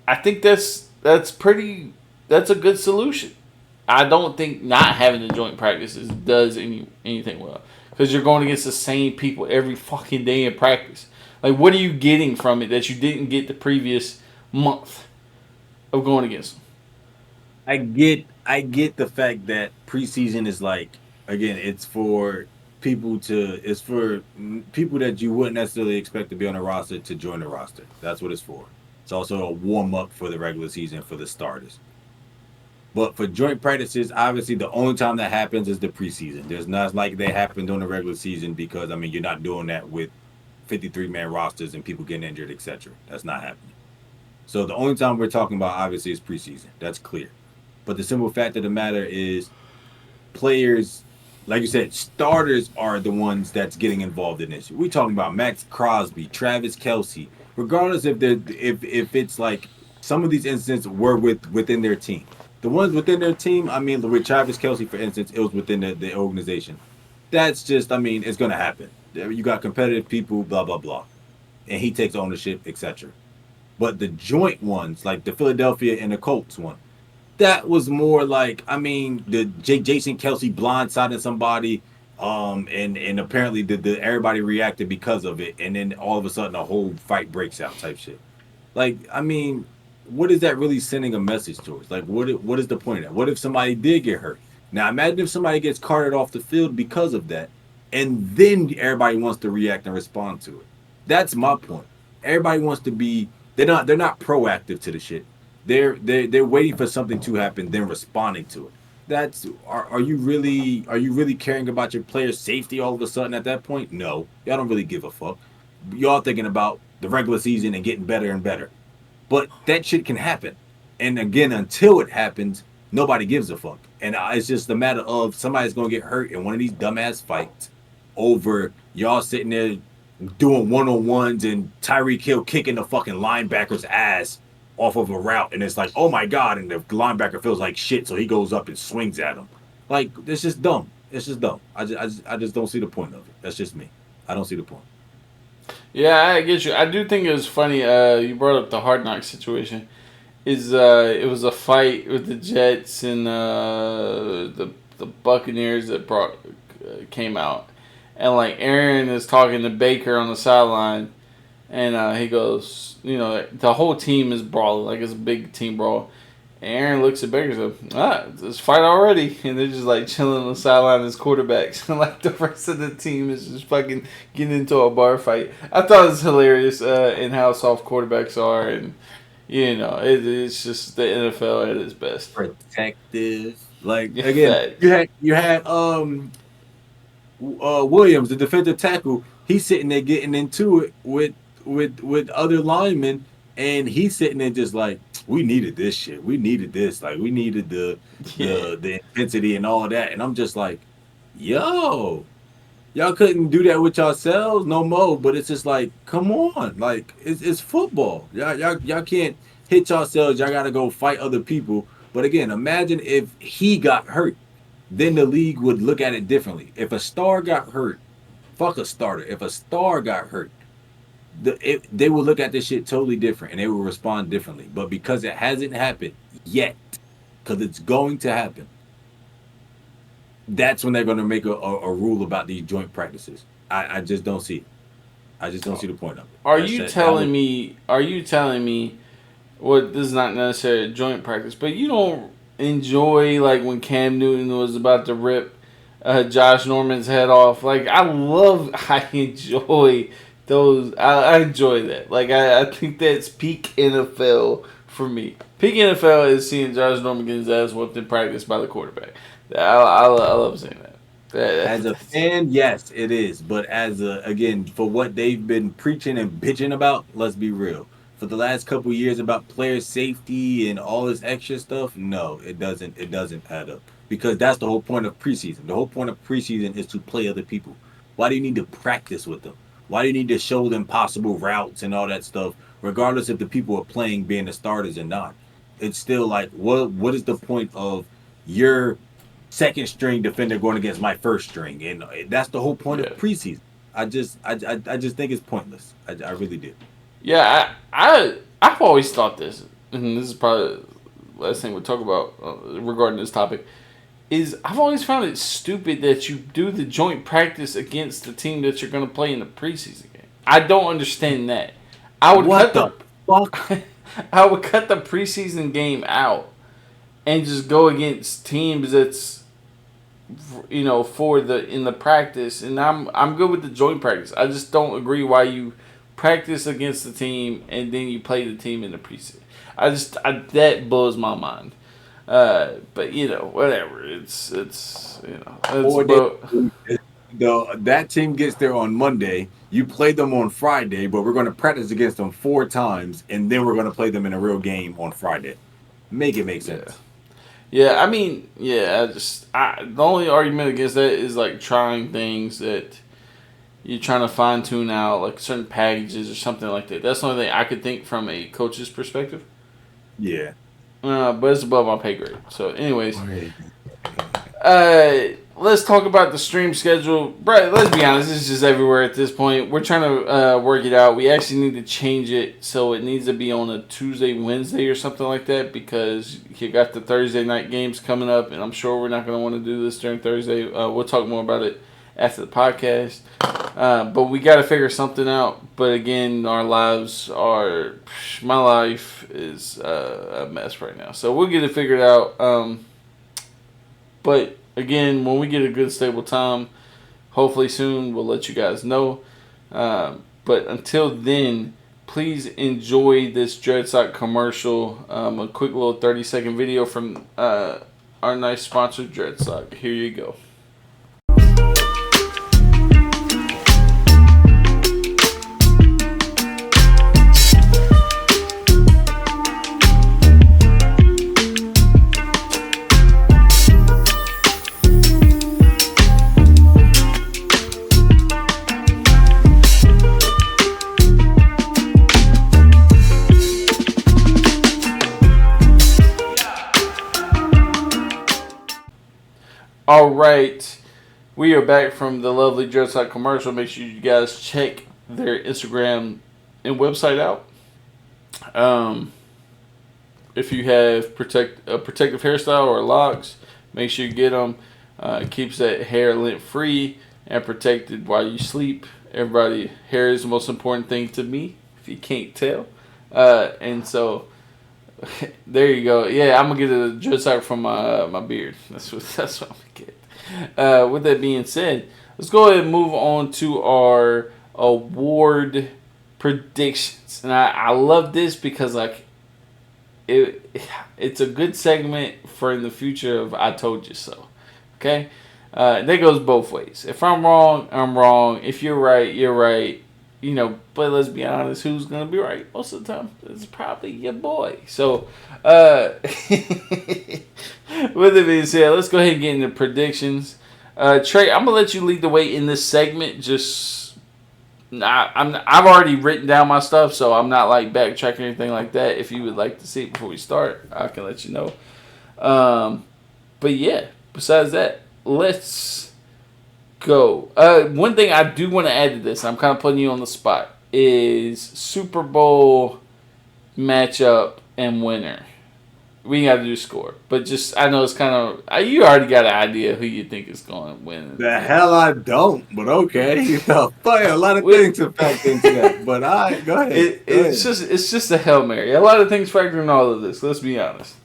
I think that's a good solution. I don't think not having the joint practices does anything well, because you're going against the same people every fucking day in practice. Like, what are you getting from it that you didn't get the previous month of going against them? I get the fact that preseason is like, again, it's for people that you wouldn't necessarily expect to be on the roster to join the roster. That's what it's for. It's also a warm up for the regular season for the starters. But for joint practices, obviously the only time that happens is the preseason. There's not like they happen during the regular season, because I mean you're not doing that with 53-man rosters and people getting injured, etc. That's not happening. So the only time we're talking about obviously is preseason. That's clear. But the simple fact of the matter is, players, like you said, starters are the ones that's getting involved in this. We're talking about Max Crosby, Travis Kelsey, regardless if it's like some of these incidents were within their team. The ones within their team, I mean, with Travis Kelsey, for instance, it was within the organization. That's just, I mean, it's gonna happen. You got competitive people, blah blah blah, and he takes ownership, etc. But the joint ones, like the Philadelphia and the Colts one, that was more like, I mean, the Jason Kelsey blindsiding somebody, and apparently the everybody reacted because of it, and then all of a sudden a whole fight breaks out type shit. Like, I mean, what is that really sending a message towards? Like, what is the point of that? What if somebody did get hurt? Now, imagine if somebody gets carted off the field because of that, and then everybody wants to react and respond to it. That's my point. Everybody wants to be. They're not proactive to the shit. They're waiting for something to happen, then responding to it. Are you really caring about your player's safety all of a sudden at that point? No, y'all don't really give a fuck. Y'all thinking about the regular season and getting better and better. But that shit can happen. And again, until it happens, nobody gives a fuck. And it's just a matter of somebody's going to get hurt in one of these dumbass fights over y'all sitting there doing one on ones and Tyreek Hill kicking the fucking linebacker's ass off of a route. And it's like, oh my God. And the linebacker feels like shit. So he goes up and swings at him. Like, it's just dumb. It's just dumb. I just don't see the point of it. That's just me. I don't see the point. Yeah, I get you. I do think it was funny. You brought up the Hard Knock situation. It was a fight with the Jets and the Buccaneers that came out, and like Aaron is talking to Baker on the sideline, and he goes, the whole team is brawling, like it's a big team brawl. And Aaron looks at Baker and says, it's fight already. And they're just like chilling on the sideline as quarterbacks. And like the rest of the team is just fucking getting into a bar fight. I thought it was hilarious in how soft quarterbacks are. And, it's just the NFL at its best. Protective. Like, Yeah, again, you facts. had you had Williams, the defensive tackle. He's sitting there getting into it with other linemen, and he's sitting there just like, we needed this shit. We needed this. Like, we needed the Yeah. the the intensity and all that. And I'm just like, yo. Y'all couldn't do that with yourselves no more. But it's just like, come on, like it's football. Y'all can't hit yourselves. Y'all gotta go fight other people. But again, imagine if he got hurt, then the league would look at it differently. If a star got hurt, fuck a starter. If a star got hurt, they would look at this shit totally different and they will respond differently. But because it hasn't happened yet, because it's going to happen, that's when they're going to make a rule about these joint practices. I just don't see it. I just don't see the point of it. Are you telling me? Are you telling me? Well, this is not necessarily a joint practice, but you don't enjoy like when Cam Newton was about to rip Josh Norman's head off. Like I enjoy those. I enjoy that. Like I think that's peak NFL for me. Peak NFL is seeing Josh Norman get his ass whooped in practice by the quarterback. I love seeing that. As a fan, yes, it is. But as a again, for what they've been preaching and bitching about, let's be real. For the last couple years about player safety and all this extra stuff, no, it doesn't. It doesn't add up because that's the whole point of preseason. The whole point of preseason is to play other people. Why do you need to practice with them? Why do you need to show them possible routes and all that stuff, regardless if the people are playing being the starters or not? It's still like, what is the point of your second string defender going against my first string, and that's the whole point of preseason. I just think it's pointless. I really do. Yeah, I've always thought this, and this is probably the last thing we'll talk about regarding this topic. Is I've always found it stupid that you do the joint practice against the team that you're going to play in the preseason game. I don't understand that. I would what cut the fuck? I would cut the preseason game out and just go against teams that's for the in the practice, and I'm good with the joint practice. I just don't agree why you practice against the team and then you play the team in the preseason. That blows my mind. But whatever. It's that team gets there on Monday. You play them on Friday, but we're going to practice against them 4 times, and then we're going to play them in a real game on Friday. Make it make sense. Yeah, I mean, the only argument against that is like trying things that you're trying to fine tune out, like certain packages or something like that. That's the only thing I could think from a coach's perspective. Yeah. But it's above my pay grade. So, anyways, let's talk about the stream schedule. Bro, let's be honest, it's just everywhere at this point. We're trying to work it out. We actually need to change it so it needs to be on a Tuesday, Wednesday, or something like that because you got the Thursday night games coming up, and I'm sure we're not going to want to do this during Thursday. We'll talk more about it after the podcast. But we got to figure something out. But again, our lives are... My life is a mess right now. So we'll get it figured out. But again, when we get a good stable time, hopefully soon, we'll let you guys know. But until then, please enjoy this Dreadsock commercial. A quick little 30-second video from our nice sponsor, Dreadsock. Here you go. All right, we are back from the lovely Dreadsock commercial. Make sure you guys check their Instagram and website out. If you have a protective hairstyle or locks, make sure you get them. It keeps that hair lint free and protected while you sleep. Everybody, hair is the most important thing to me, if you can't tell. And so... there you go. Yeah, I'm gonna get a Dreadsock from my beard. That's what I'm gonna get. With that being said, let's go ahead and move on to our award predictions. And I love this because like it's a good segment for in the future of I told you so. Okay, that goes both ways. If I'm wrong, I'm wrong. If you're right, you're right. But let's be honest, who's going to be right most of the time? It's probably your boy. So, with it being said, let's go ahead and get into predictions. Trey, I'm gonna let you lead the way in this segment. I've already written down my stuff, so I'm not like backtracking or anything like that. If you would like to see it before we start, I can let you know. But yeah, besides that, let's go. One thing I do want to add to this, I'm kind of putting you on the spot, is Super Bowl matchup and winner. We got to do score, but just I know it's kind of you already got an idea who you think is going to win. The hell I don't, but okay. A lot of things to factor into that. But all right, go ahead. It's just a hail mary. A lot of things factor in all of this. Let's be honest.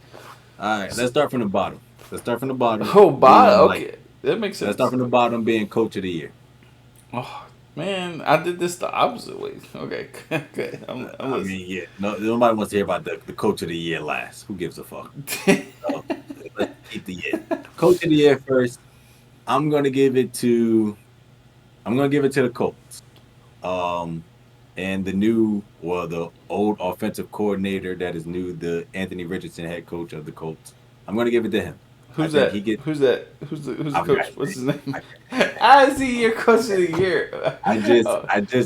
All right, let's start from the bottom. Let's start from the bottom. Oh, okay, that makes sense. Let's start from the bottom. Being coach of the year. Oh man, I did this the opposite way. Okay, okay. I mean, yeah. No, nobody wants to hear about the coach of the year last. Who gives a fuck? So, let's keep the year. Coach of the year first. I'm gonna give it to the Colts. Um, and the old offensive coordinator that is new, the Anthony Richardson head coach of the Colts. I'm gonna give it to him. Who's that? Who's that? Who's the coach? What's his name? I see your coach of the year. I just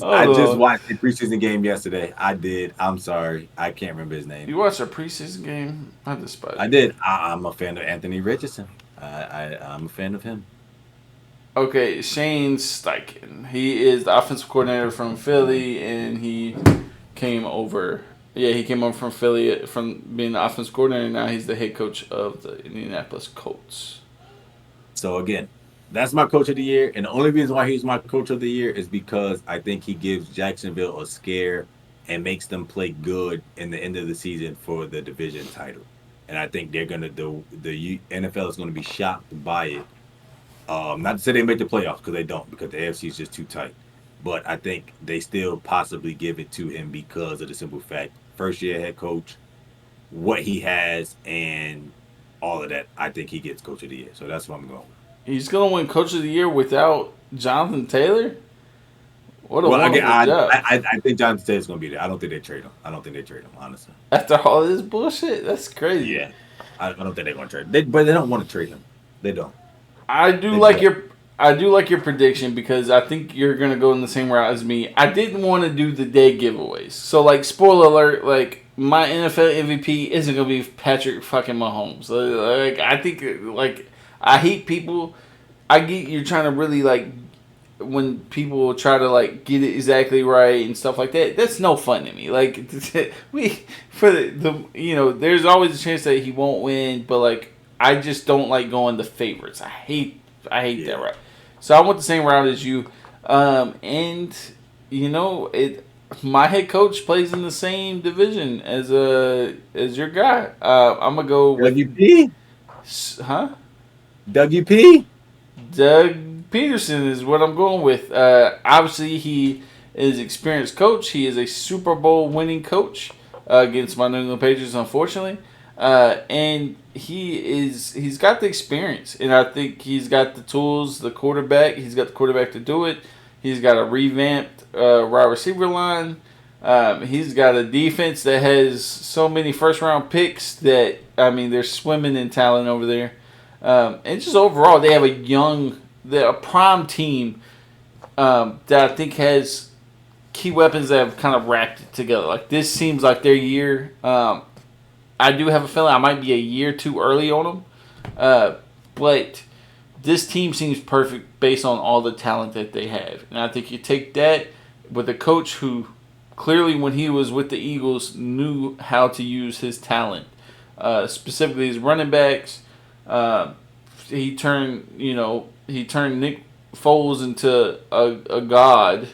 watched the preseason game yesterday. I did. I'm sorry, I can't remember his name. You watched a preseason game? I despise. I did. I'm a fan of Anthony Richardson. I'm a fan of him. Okay, Shane Steichen. He is the offensive coordinator from Philly, and he came over. Yeah, he came over from Philly from being the offensive coordinator. Now he's the head coach of the Indianapolis Colts. So again, that's my coach of the year, and the only reason why he's my coach of the year is because I think he gives Jacksonville a scare and makes them play good in the end of the season for the division title. And I think they're gonna the NFL is gonna be shocked by it. Not to say they make the playoffs because they don't, because the AFC is just too tight. But I think they still possibly give it to him because of the simple fact, first year head coach, what he has, and all of that. I think he gets coach of the year. So that's what I'm going with. He's gonna win coach of the year without Jonathan Taylor. What a Well, wonderful again, job! I think Jonathan Taylor's going to be there. I don't think they trade him. Honestly. After all this bullshit, that's crazy. Yeah, I don't think they're going to trade him. But they don't want to trade him. They don't. I do like your prediction because I think you're gonna go in the same route as me. I didn't want to do the day giveaways, so like spoiler alert, like my NFL MVP isn't gonna be Patrick fucking Mahomes. Like I think like I hate people. I get you're trying to really like when people try to like get it exactly right and stuff like that. That's no fun to me. Like there's always a chance that he won't win, but like. I just don't like going the favorites. I hate that route. So I went the same route as you. And my head coach plays in the same division as your guy. I'm gonna go with WP. Huh? WP. Doug Peterson is what I'm going with. Obviously, he is an experienced coach. He is a Super Bowl winning coach against my New England Patriots, unfortunately. And he's got the experience, and I think he's got the tools. He's got the quarterback to do it. He's got a revamped wide receiver line. He's got a defense that has so many first round picks that they're swimming in talent over there. And just overall, they have a prime team that I think has key weapons that have kind of wrapped it together. Like this seems like their year. I do have a feeling I might be a year too early on them, but this team seems perfect based on all the talent that they have. And I think you take that with a coach who clearly when he was with the Eagles knew how to use his talent, specifically his running backs. He turned Nick Foles into a god.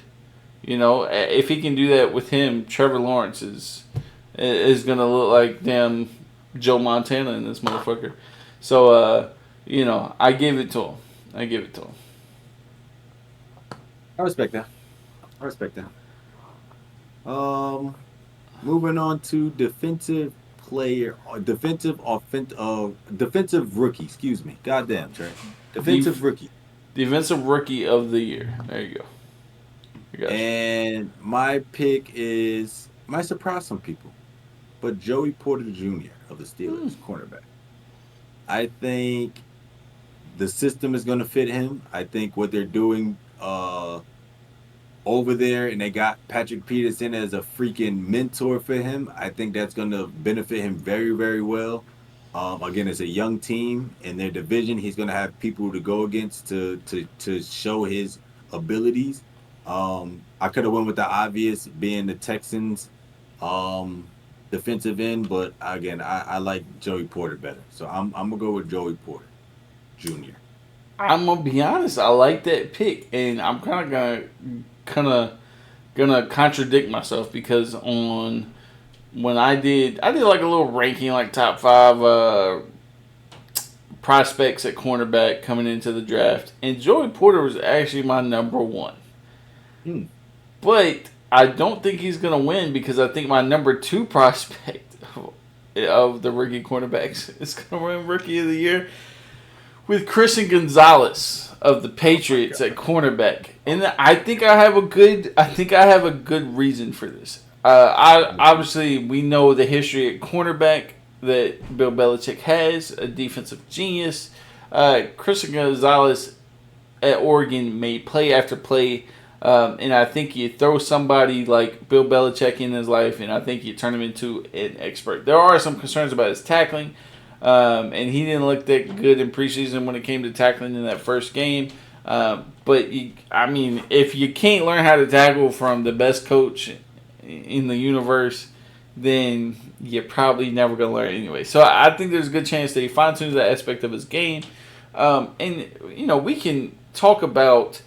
If he can do that with him, Trevor Lawrence is gonna look like damn Joe Montana in this motherfucker. So I give it to him. I respect that. Moving on to defensive rookie. Excuse me. Goddamn, Trey. Defensive rookie. Defensive rookie of the year. There you go. And my pick might surprise some people, but Joey Porter Jr. of the Steelers, cornerback. I think the system is going to fit him. I think what they're doing over there, and they got Patrick Peterson as a freaking mentor for him. I think that's going to benefit him very, very well. Again, it's a young team in their division. He's going to have people to go against to show his abilities. I could have went with the obvious, being the Texans um, defensive end, but again, I like Joey Porter better. So I'm gonna go with Joey Porter Jr. I'm gonna be honest. I like that pick, and I'm kind of gonna contradict myself because on when I did like a little ranking, like top five prospects at cornerback coming into the draft, and Joey Porter was actually my number one. Hmm. But I don't think he's gonna win because I think my number two prospect of the rookie cornerbacks is gonna win Rookie of the Year with Christian Gonzalez of the Patriots at cornerback, and I think I have a good reason for this. I obviously we know the history at cornerback that Bill Belichick has, a defensive genius. Christian Gonzalez at Oregon made play after play, and I think you throw somebody like Bill Belichick in his life, and I think you turn him into an expert. There are some concerns about his tackling. And he didn't look that good in preseason when it came to tackling in that first game. If you can't learn how to tackle from the best coach in the universe, then you're probably never going to learn anyway. So I think there's a good chance that he fine tunes that aspect of his game. We can talk about,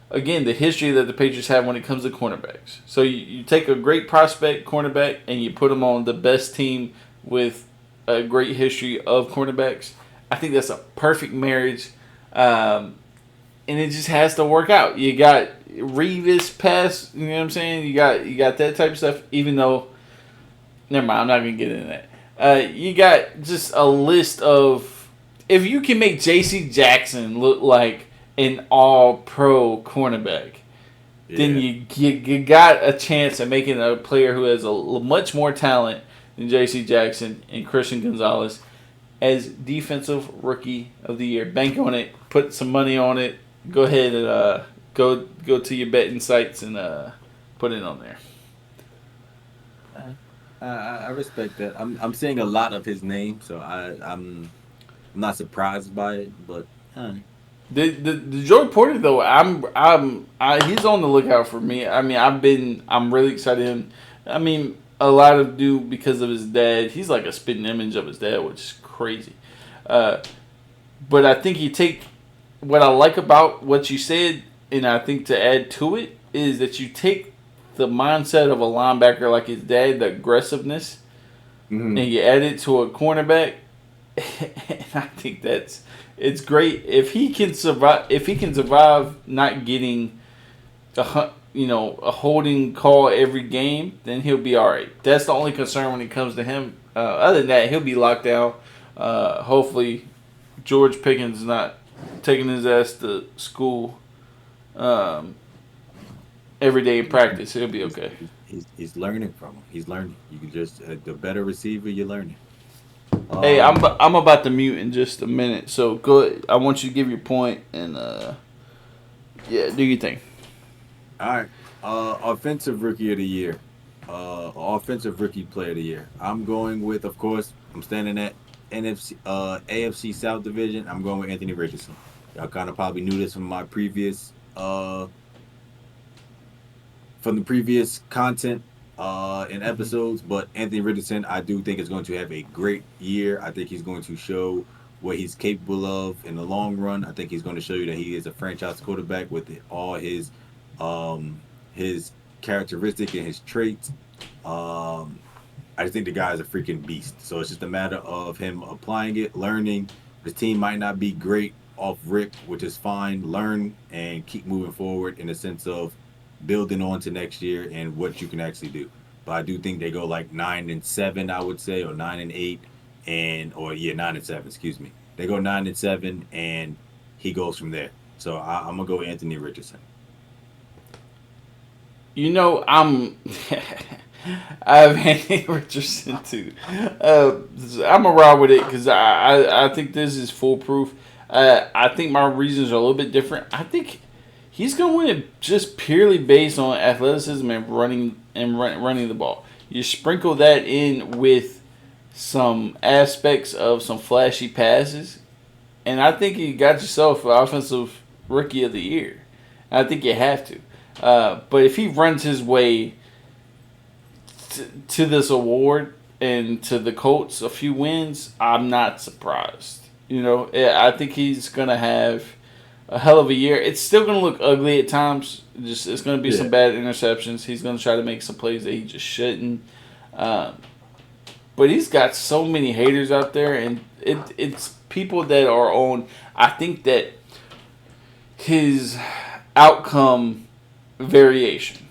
again, the history that the Patriots have when it comes to cornerbacks. So you take a great prospect cornerback and you put him on the best team with a great history of cornerbacks. I think that's a perfect marriage, and it just has to work out. You got Revis pass, you know what I'm saying? You got that type of stuff. Even though, never mind, I'm not gonna get into that. You got just a list of, if you can make J.C. Jackson look like an All-Pro cornerback, then you got a chance at making a player who has much more talent than J.C. Jackson and Christian Gonzalez as Defensive Rookie of the Year. Bank on it. Put some money on it. Go ahead and go to your betting sites and put it on there. I respect that. I'm seeing a lot of his name, so I'm not surprised by it. But The Joey Porter though, he's on the lookout for me. I mean, I'm really excited. A lot of do because of his dad. He's like a spitting image of his dad, which is crazy. But I think you take what I like about what you said, and I think to add to it is that you take the mindset of a linebacker like his dad, the aggressiveness, and you add it to a cornerback. And I think it's great if he can survive. If he can survive not getting a holding call every game, then he'll be all right. That's the only concern when it comes to him. Other than that, he'll be locked down. Hopefully, George Pickens is not taking his ass to school every day in practice. He'll be okay. he's learning from him. He's learning. You can just the better receiver, you're learning. Hey, Um, I'm about to mute in just a minute, so go. I want you to give your point and do your thing. all right. Offensive rookie of the year. Offensive rookie player of the year. I'm going with, of course, I'm standing at AFC South Division. I'm going with Anthony Richardson. Y'all kind of probably knew this from the previous content in episodes, but Anthony Richardson, I do think is going to have a great year. I think he's going to show what he's capable of in the long run. I think he's going to show you that he is a franchise quarterback with all his characteristic and his traits. I just think the guy is a freaking beast. So it's just a matter of him applying it, learning. The team might not be great off rip, which is fine. Learn and keep moving forward in the sense of building on to next year and what you can actually do. But I do think they go like 9-7, I would say, or 9-8, 9-7. Excuse me. They go 9-7, and he goes from there. So I'm gonna go Anthony Richardson. I have Anthony Richardson too. I'm gonna ride with it because I think this is foolproof. I think my reasons are a little bit different. I think he's going to win it just purely based on athleticism and running the ball. You sprinkle that in with some aspects of some flashy passes, and I think you got yourself an offensive rookie of the year. I think you have to. But if he runs his way to this award and to the Colts a few wins, I'm not surprised. I think he's gonna have a hell of a year. It's still gonna look ugly at times. Just it's gonna be some Yeah. bad interceptions. He's gonna try to make some plays that he just shouldn't. Um, but he's got so many haters out there, and it's people that are on. I think that his outcome variation.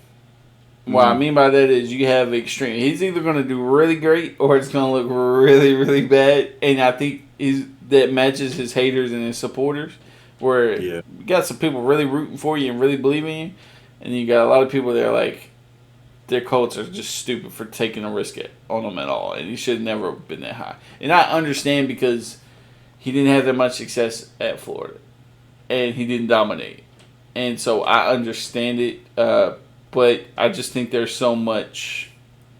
What I Hmm. mean by that is you have extreme. He's either going to do really great or it's going to look really, really bad. And I think that matches his haters and his supporters. Where Yeah. you got some people really rooting for you and really believing you, and you got a lot of people that are like their Colts are just stupid for taking a risk on them at all, and he should have never been that high. And I understand because he didn't have that much success at Florida, and he didn't dominate, and so I understand it. But I just think there's so much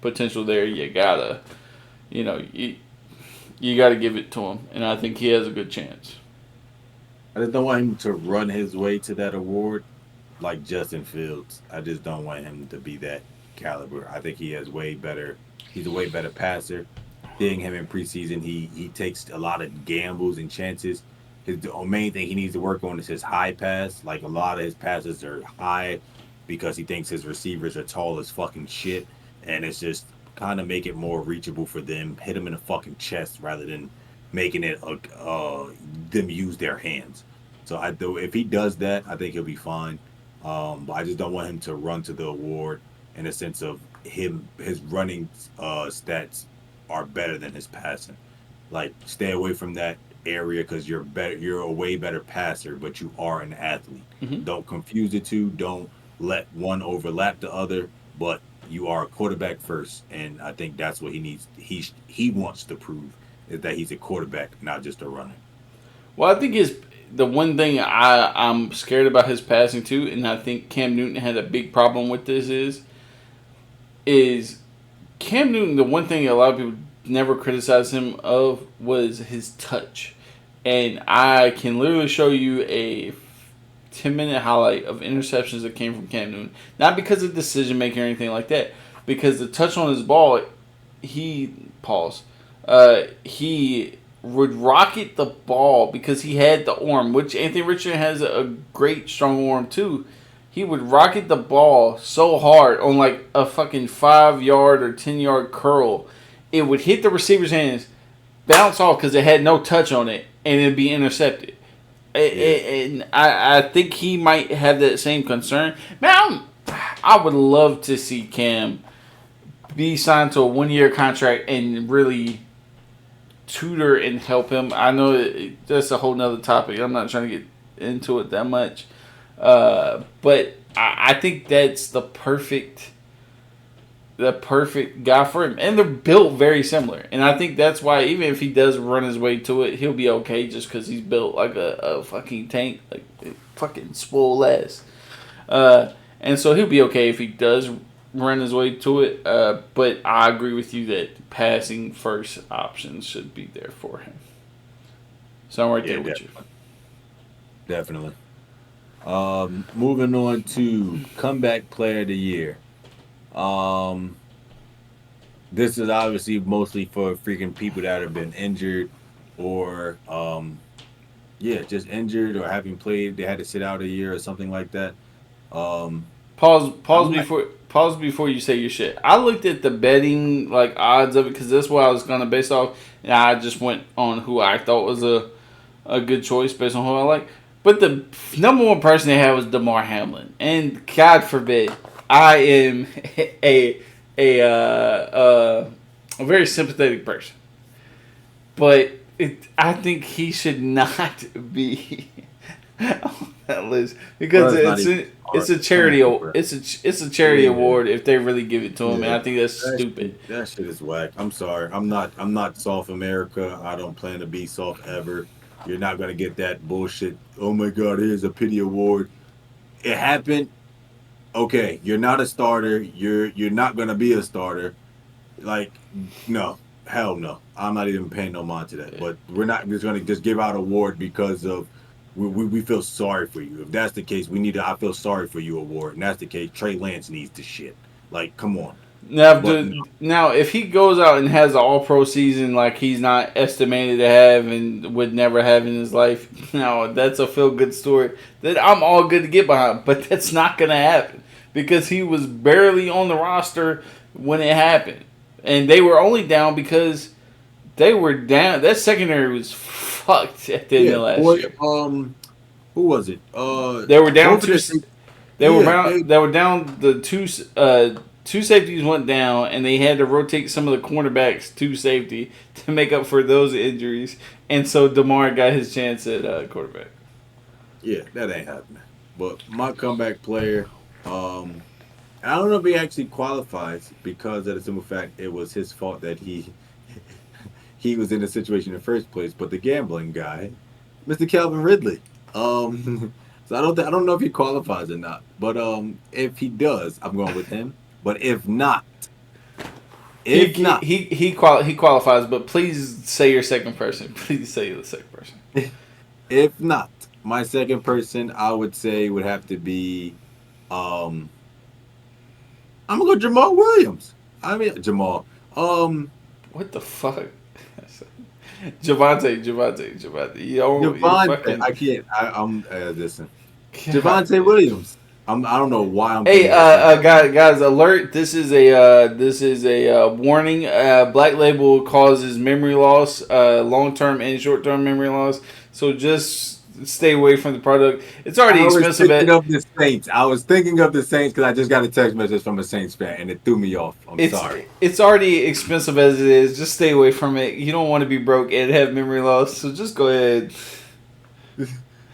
potential there. You know, you, you got to give it to him, and I think he has a good chance. I just don't want him to run his way to that award like Justin Fields. I just don't want him to be that caliber. I think he has way better. He's a way better passer. Seeing him in preseason, he takes a lot of gambles and chances. The main thing he needs to work on is his high pass. Like a lot of his passes are high because he thinks his receivers are tall as fucking shit, and it's just kind of make it more reachable for them. Hit them in the fucking chest rather than making it them use their hands. So I do if he does that, I think he'll be fine. But I just don't want him to run to the award in a sense of his running stats are better than his passing. Like stay away from that area because you're better. You're a way better passer, but you are an athlete. Mm-hmm. Don't confuse the two. Don't let one overlap the other. But you are a quarterback first, and I think that's what he needs. He wants to prove is that he's a quarterback, not just a runner. Well, I think the one thing I'm scared about his passing too, and I think Cam Newton had a big problem with this is Cam Newton. The one thing a lot of people never criticized him of was his touch, and I can literally show you a 10-minute highlight of interceptions that came from Cam Newton. Not because of decision making or anything like that, because the touch on his ball, he pause. He would rocket the ball because he had the arm, which Anthony Richardson has a great strong arm too. He would rocket the ball so hard on like a fucking 5 yard or 10 yard curl, it would hit the receiver's hands, bounce off because it had no touch on it, and it'd be intercepted. Yeah, And I think he might have that same concern. Man, I would love to see Cam be signed to a 1 year contract and really tutor and help him. I know that's a whole nother topic. I'm not trying to get into it that much. But I think that's the perfect guy for him. And they're built very similar. And I think that's why even if he does run his way to it, he'll be okay just because he's built like a fucking tank, like fucking swole ass. And so he'll be okay if he does run his way to it. But I agree with you that passing first options should be there for him. So I'm right yeah, there with you. definitely. Moving on to comeback player of the year. Um, this is obviously mostly for freaking people that have been injured or yeah, just injured or having played. They had to sit out a year or something like that. Um, Pause. I Pause might. before. Pause before you say your shit. I looked at the betting like odds of it because that's what I was gonna base off, and I just went on who I thought was a good choice based on who I like. But the number one person they had was Damar Hamlin, and God forbid I am a a a very sympathetic person, but I think he should not be on that list because Well, it's not even it's hard. a Come charity on, bro. it's a charity Yeah, award if they really give it to him, and yeah. I think that's stupid. That shit is whack. I'm sorry. I'm not soft America. I don't plan to be soft ever. You're not gonna get that bullshit. Oh my God, here's a pity award. It happened. Okay, you're not a starter. You're not gonna be a starter. Like, no, hell no. I'm not even paying no mind to that. But we're not just gonna just give out award because of we feel sorry for you. If that's the case, we need a I feel sorry for you award. And that's the case, Trey Lance needs the shit. Like, come on. Now, But no, now, if he goes out and has an All Pro season like he's not estimated to have and would never have in his life, now that's a feel good story that I'm all good to get behind. But that's not gonna happen because he was barely on the roster when it happened, and they were only down because they were down. That secondary was fucked at the end yeah, of last boy. year. Who was it? They were down Both of two. the They were yeah, down. They were down. The two safeties went down, and they had to rotate some of the cornerbacks to safety to make up for those injuries. And so Demar got his chance at quarterback. yeah, that ain't happening. But my comeback player, I don't know if he actually qualifies because of the simple fact it was his fault that he was in the situation in the first place. But the gambling guy, Mr. Calvin Ridley, so I don't know if he qualifies or not. But if he does, I'm going with him. But He if not, he qualifies, but please say your second person. Please say the second person. if not, my second person I would say would have to be um I'm gonna go Jamal Williams. I mean Jamal. What the fuck? Javante. Yo, you Javante. fucking. I can't. I'm listen. Javante Williams. I don't know why I'm Hey, thinking of him. guys, alert! This is a warning. Black Label causes memory loss, long term and short term memory loss. So just stay away from the product. It's already I was expensive. thinking of the Saints. I was thinking of the Saints because I just got a text message from a Saints fan and it threw me off. I'm It's sorry. it's already expensive as it is. Just stay away from it. You don't want to be broke and have memory loss. So just go ahead.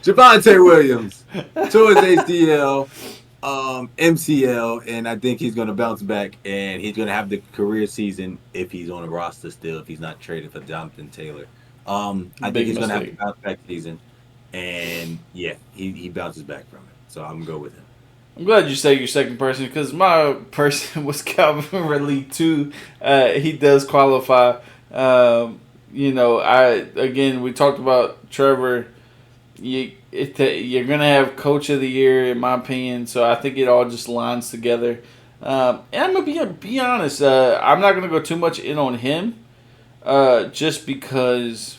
Javante Williams towards ACL, MCL, and I think he's going to bounce back and he's going to have the career season if he's on the roster still, if he's not traded for Jonathan Taylor. I think Big he's going to have the mistake. bounce back season, and yeah, he bounces back from it. So I'm going to go with him. I'm glad you say your second person because my person was Calvin Ridley too. He does qualify. I again we talked about Trevor. You're gonna have Coach of the Year in my opinion. So I think it all just lines together. And I'm gonna be honest. I'm not gonna go too much in on him, just because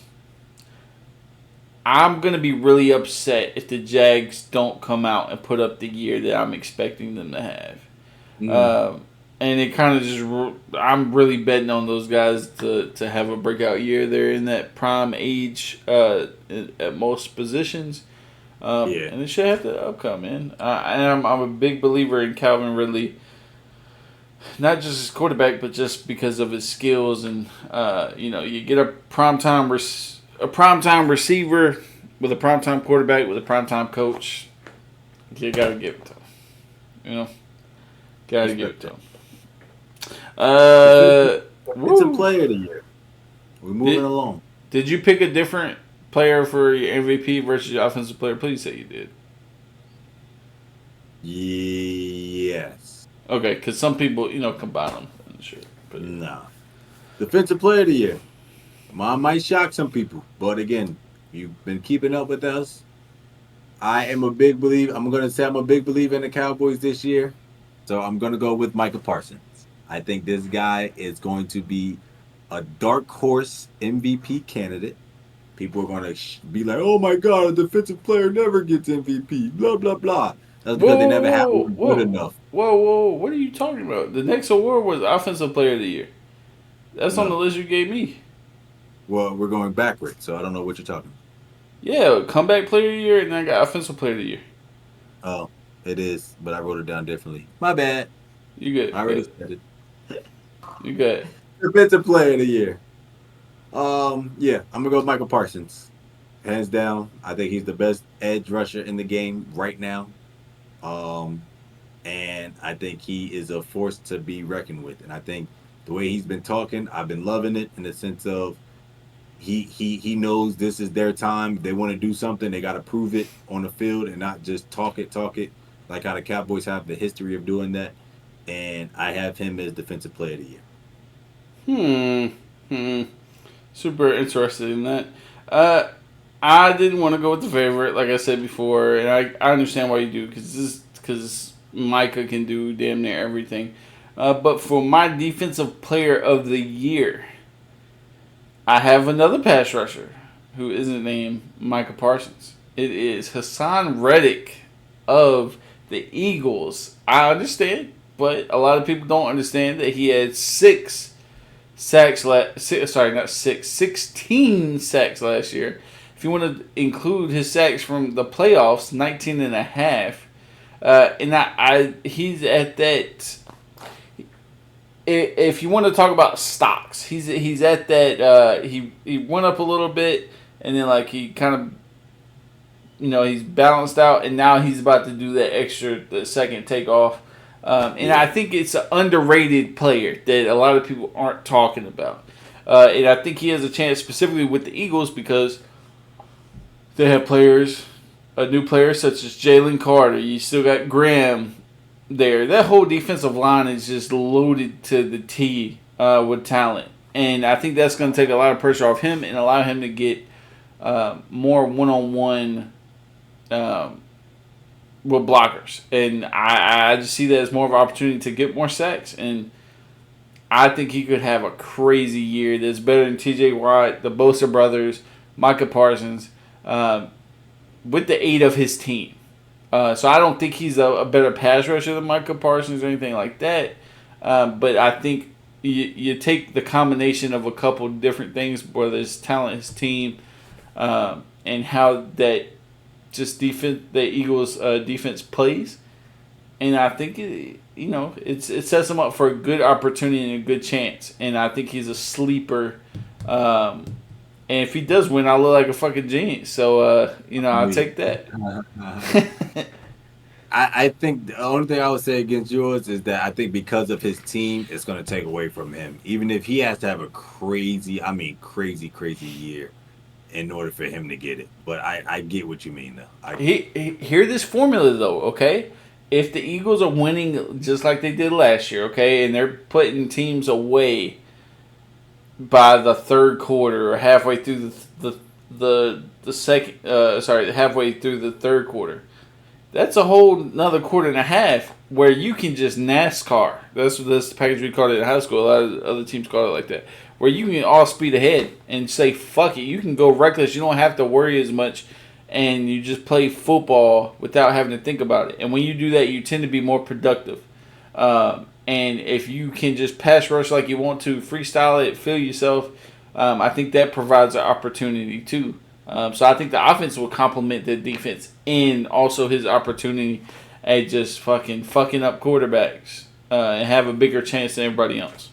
I'm gonna be really upset if the Jags don't come out and put up the year that I'm expecting them to have. Mm, Um, and it kind of just I'm really betting on those guys to have a breakout year. They're in that prime age at most positions, yeah, and it should have to upcome, man. I'm a big believer in Calvin Ridley, not just his quarterback, but just because of his skills and you get a primetime receiver with a primetime quarterback with a primetime coach. You gotta give it to him. You know, gotta give it respect to that. him. Defensive, Uh, defensive woo. player of the year. We're moving Did along. did you pick a different player for your MVP versus your offensive player? Please say you did. Yes. Okay, because some people combine them. Sure, but Nah. Defensive player of the year. Mine might shock some people, but again, you've been keeping up with us. I am a big believer. I'm gonna say I'm a big believer in the Cowboys this year. So I'm gonna go with Micah Parsons. I think this guy is going to be a dark horse MVP candidate. People are gonna be like, "Oh my God, a defensive player never gets MVP." Blah blah blah. That's whoa, because they whoa, never had whoa, one good whoa, enough. whoa! What are you talking about? The next award was offensive player of the year. That's on the No. list you gave me. Well, we're going backwards, so I don't know what you're talking Yeah, comeback player of the year, and I got offensive player of the year. about. Oh, it is, but I wrote it down differently. My bad. You good? I already Good. said it. You good? Defensive player of the year. Yeah, I'm gonna go with Michael Parsons. Hands down. I think he's the best edge rusher in the game right now. Um, and I think he is a force to be reckoned with. And I think the way he's been talking, I've been loving it in the sense of He knows this is their time. If they want to do something, they got to prove it on the field and not just talk it, like how the Cowboys have the history of doing that. And I have him as defensive player of the year. Hmm. Hmm. Super interested in that. Uh, I didn't want to go with the favorite, like I said before, and I understand why you do because Micah can do damn near everything. But for my defensive player of the year, I have another pass rusher who isn't named Micah Parsons. It is Hassan Reddick of the Eagles. I understand, but a lot of people don't understand that he had not six, 16 sacks last year. If you want to include his sacks from the playoffs, 19 and a half. He's at that. If you want to talk about stocks, he's at that. He went up a little bit, and then like he kind of, he's balanced out, and now he's about to do that extra the second takeoff. And Yeah. I think it's an underrated player that a lot of people aren't talking about. And I think he has a chance specifically with the Eagles because they have new players such as Jalen Carter. You still got Graham there. That whole defensive line is just loaded to the T with talent. And I think that's going to take a lot of pressure off him and allow him to get more one-on-one um, with blockers. And I just see that as more of an opportunity to get more sacks. And I think he could have a crazy year that's better than TJ Watt, the Bosa brothers, Micah Parsons, um, with the aid of his team. So I don't think he's a better pass rusher than Micah Parsons or anything like that. But I think you take the combination of a couple different things, whether it's talent, his team, and how that just defense, the Eagles' defense plays, and I think it sets him up for a good opportunity and a good chance. And I think he's a sleeper. And if he does win, I'll look like a fucking genius. So I'll Me. take that. I think the only thing I would say against yours is that I think because of his team, it's going to take away from him. Even if he has to have a crazy, I mean, crazy year in order for him to get it. But I get what you mean, though. I get it. Hear this formula though, okay? If the Eagles are winning just like they did last year, okay, and they're putting teams away by the third quarter or halfway through the second, halfway through the third quarter, that's a whole another quarter and a half where you can just NASCAR. That's the package we called it in high school. A lot of other teams call it like that. Where you can all speed ahead and say fuck it. You can go reckless. You don't have to worry as much, and you just play football without having to think about it. And when you do that, you tend to be more productive. And if you can just pass rush like you want to, freestyle it, feel yourself, I think that provides an opportunity too. So I think the offense will complement the defense and also his opportunity at just fucking up quarterbacks and have a bigger chance than everybody else.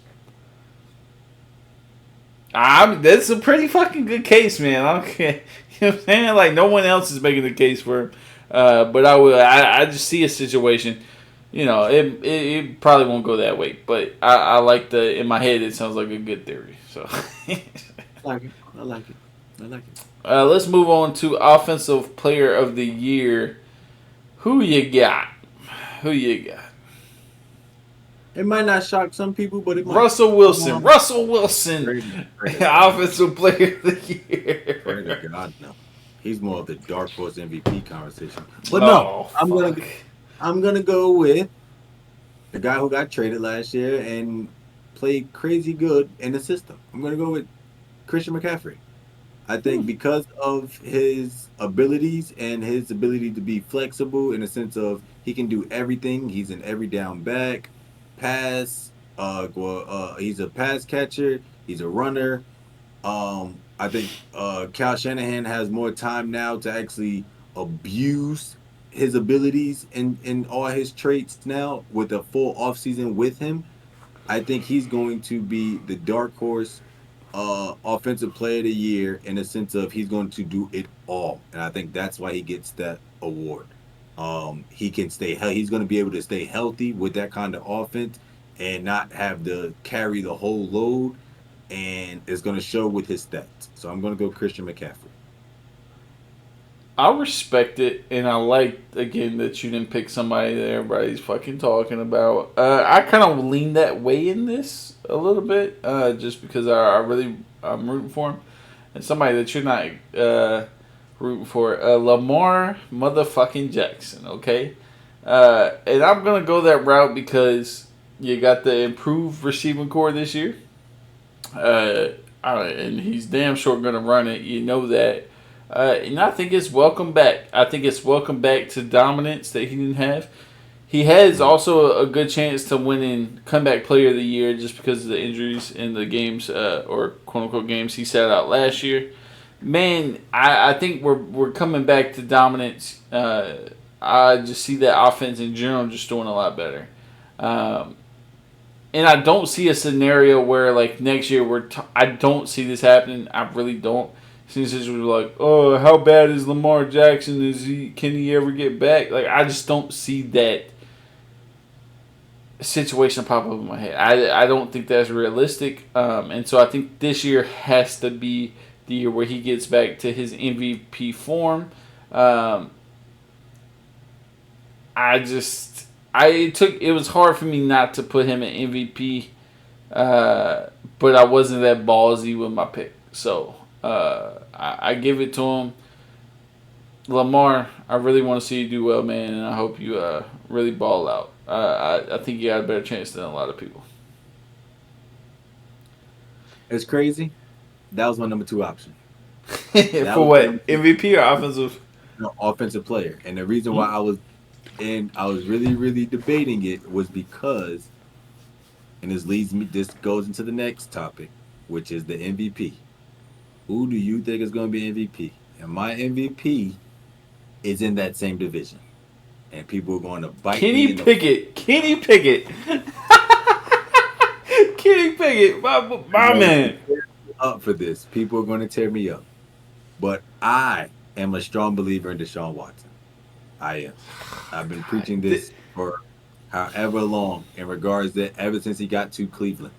That's a pretty fucking good case, man. I don't care. You know what I'm saying? Like no one else is making the case for him. But I will. I just see a situation. It probably won't go that way, but I like the in my head. It sounds like a good theory. So I like it. I like it. I like it. let's move on to offensive player of the year. Who you got? Who you got? It might not shock some people, but it might. Russell Wilson. Russell Wilson, Pray to God. offensive player of the Pray to year. God, no. He's more of the dark horse MVP conversation. But no, Oh I'm gonna fuck. I'm gonna go with the guy who got traded last year and played crazy good in the system. I'm gonna go with Christian McCaffrey. I think because of his abilities and his ability to be flexible in the sense of he can do everything. He's an every down back, pass. He's a pass catcher. He's a runner. I think Cal Shanahan has more time now to actually abuse his abilities and all his traits now with a full offseason with him. I think he's going to be the dark horse offensive player of the year in the sense of he's going to do it all. And I think that's why he gets that award. He can he's going to be able to stay healthy with that kind of offense and not have to carry the whole load. and it's going to show with his stats. So I'm going to go Christian McCaffrey. I respect it, and I like again that you didn't pick somebody that everybody's fucking talking about. I kind of lean that way in this a little bit, just because I'm rooting for him, and somebody that you're not rooting for, Lamar motherfucking Jackson. Okay, and I'm gonna go that route because you got the improved receiving core this year, uh, and he's damn sure gonna run it. You know that. And I think it's welcome back. I think it's welcome back to dominance that he didn't have. He has Mhm. also a good chance to win in comeback player of the year just because of the injuries in the games or quote unquote games he sat out last year. Man, I think we're coming back to dominance. I just see that offense in general just doing a lot better. Um, and I don't see a scenario where like next year I don't see this happening. I really don't. Since it's like, oh, how bad is Lamar Jackson? Can he ever get back? Like I just don't see that situation pop up in my head. I don't think that's realistic. And so I think this year has to be the year where he gets back to his MVP form. Um, I just it was hard for me not to put him at MVP, but I wasn't that ballsy with my pick. So I give it to him. Lamar, I really want to see you do well, man, and I hope you really ball out. I think you got a better chance than a lot of people. It's crazy. That was my number two option. That For was my number what? two MVP or offensive? offensive player. And the reason why Hmm? I was really, really debating it was because, and this goes into the next topic, which is the MVP. Who do you think is going to be MVP? And my MVP is in that same division. And people are going to bite me Kenny in the foot. Pickett. Kenny Pickett. Kenny Pickett. They're My going to man. tear me up for this. People are going to tear me up. But I am a strong believer in Deshaun Watson. I am. I've been preaching Th- this for however long in regards that ever since he got to Cleveland.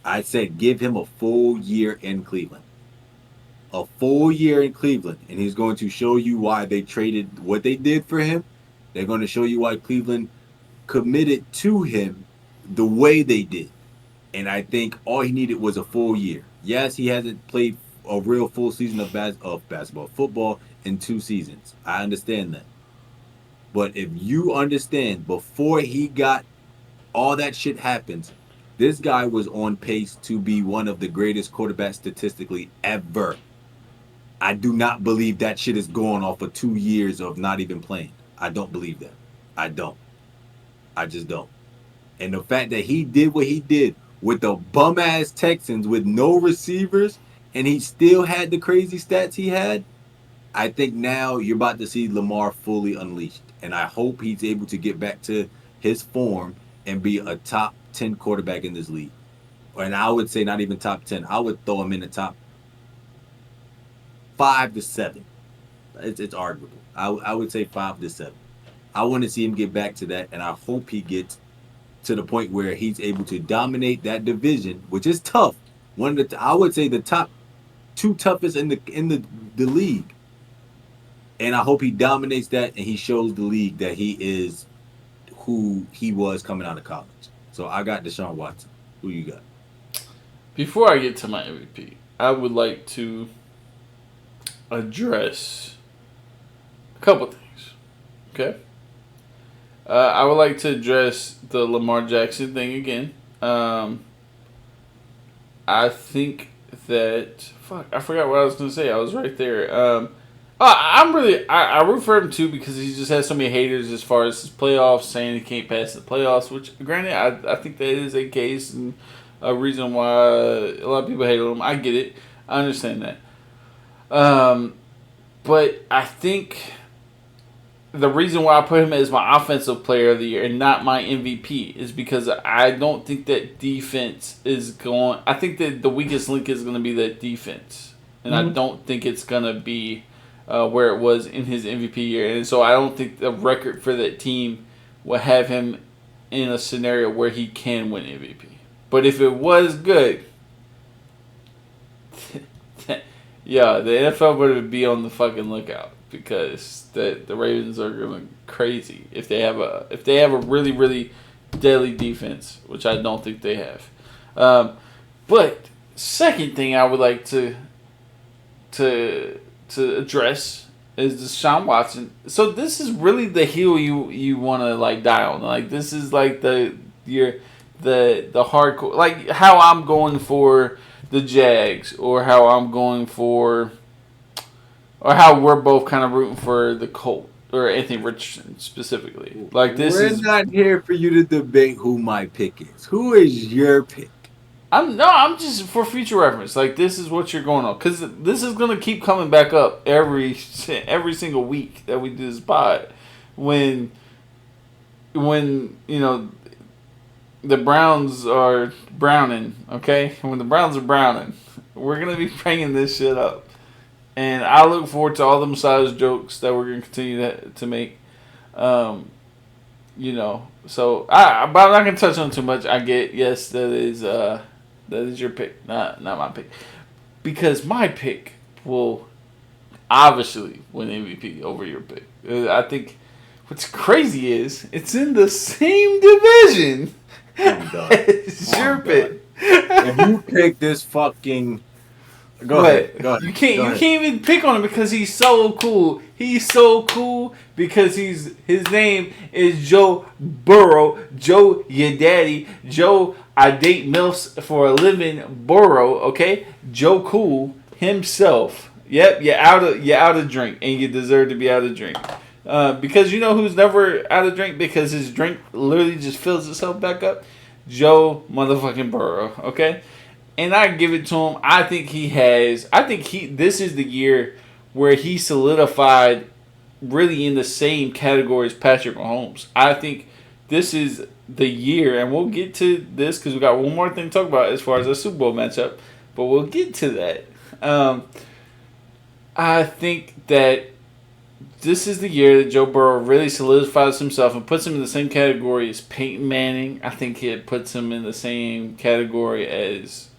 I said give him a full year in Cleveland. A full year in Cleveland, and he's going to show you why they traded what they did for him. They're going to show you why Cleveland committed to him the way they did. And I think all he needed was a full year. Yes, he hasn't played a real full season of basketball, football in 2 seasons. I understand that. But if you understand, before he got all that shit happens, this guy was on pace to be one of the greatest quarterbacks statistically ever. I do not believe that shit is going off of 2 years of not even playing. I don't believe that. I don't. I just don't. And the fact that he did what he did with the bum ass Texans with no receivers and he still had the crazy stats he had, I think now you're about to see Lamar fully unleashed. And I hope he's able to get back to his form and be a top 10 quarterback in this league. And I would say not even top 10. I would throw him in the top 5 to 7. It's arguable. I would say 5 to 7. I want to see him get back to that. And I hope he gets to the point where he's able to dominate that division, which is tough. One of the I would say the top two toughest in the league. And I hope he dominates that and he shows the league that he is who he was coming out of college. So I got Deshaun Watson. Who you got? Before I get to my MVP, I would like to address a couple things. Okay. I would like to address the Lamar Jackson thing again. I think that fuck. I forgot what I was gonna say. I was right there. I root for him too because he just has so many haters as far as his playoffs, saying he can't pass the playoffs. Which, granted, I think that is a case and a reason why a lot of people hate him. I get it. I understand that. Um, but I think the reason why I put him as my offensive player of the year and not my MVP is because I don't think that defense is going. I think that the weakest link is going to be that defense, and I Mm-hmm. don't think it's going to be where it was in his MVP year. And so I don't think the record for that team will have him in a scenario where he can win MVP. But if it was good, Yeah, the NFL better be on the fucking lookout because the Ravens are going crazy if they have a really really deadly defense, which I don't think they have. But second thing I would like to to address is Deshaun Watson. So this is really the hill you want to like die on. Like this is like the hardcore, like how I'm going for the Jags, or how I'm going for, or how we're both kind of rooting for the Colt or Anthony Richardson specifically. Like this We're is not here for you to debate who my pick is. Who is your pick? I'm just for future reference. Like this is what you're going on because this is gonna keep coming back up every single week that we do this pod. When you know the Browns are browning, okay? When the Browns are browning, we're gonna be bringing this shit up, and I look forward to all the massage jokes that we're gonna continue to make. You know, so but I'm not gonna touch on too much. I get yes, that is your pick, not my pick, because my pick will obviously win MVP over your pick. I think what's crazy is it's in the same division. I'm done. It's your pick. If you pick this fucking, go ahead. You can't even pick on him because he's so cool. He's so cool because his name is Joe Burrow. Joe, your daddy. Joe, I date milfs for a living. Burrow, okay. Joe Cool himself. Yep, you're out of drink, and you deserve to be out of drink. Because you know who's never out of drink because his drink literally just fills itself back up? Joe motherfucking Burrow, okay? And I give it to him. I think this is the year where he solidified really in the same category as Patrick Mahomes. I think this is the year, and we'll get to this because we got one more thing to talk about as far as the Super Bowl matchup, but we'll get to that. I think that this is the year that Joe Burrow really solidifies himself and puts him in the same category as Peyton Manning. I think it puts him in the same category as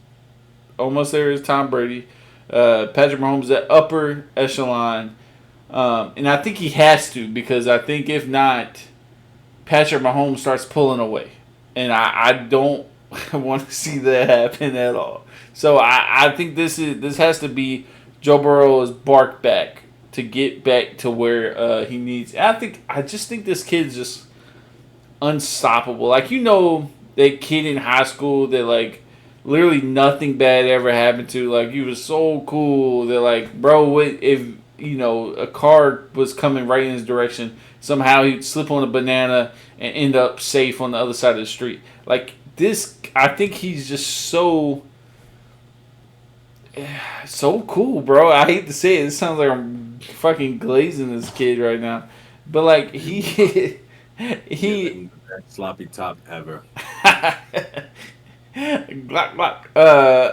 almost there as Tom Brady. Patrick Mahomes, that upper echelon. And I think he has to because I think if not, Patrick Mahomes starts pulling away. And I don't want to see that happen at all. So I think this has to be Joe Burrow's bark back to get back to where he needs. I just think this kid's just unstoppable. Like that kid in high school that like literally nothing bad ever happened to. Like he was so cool that like bro, what if a car was coming right in his direction? Somehow he'd slip on a banana and end up safe on the other side of the street. Like this, I think he's just so cool, bro. I hate to say it. It sounds like I'm fucking glazing this kid right now, but like he sloppy top ever. Glock, glock.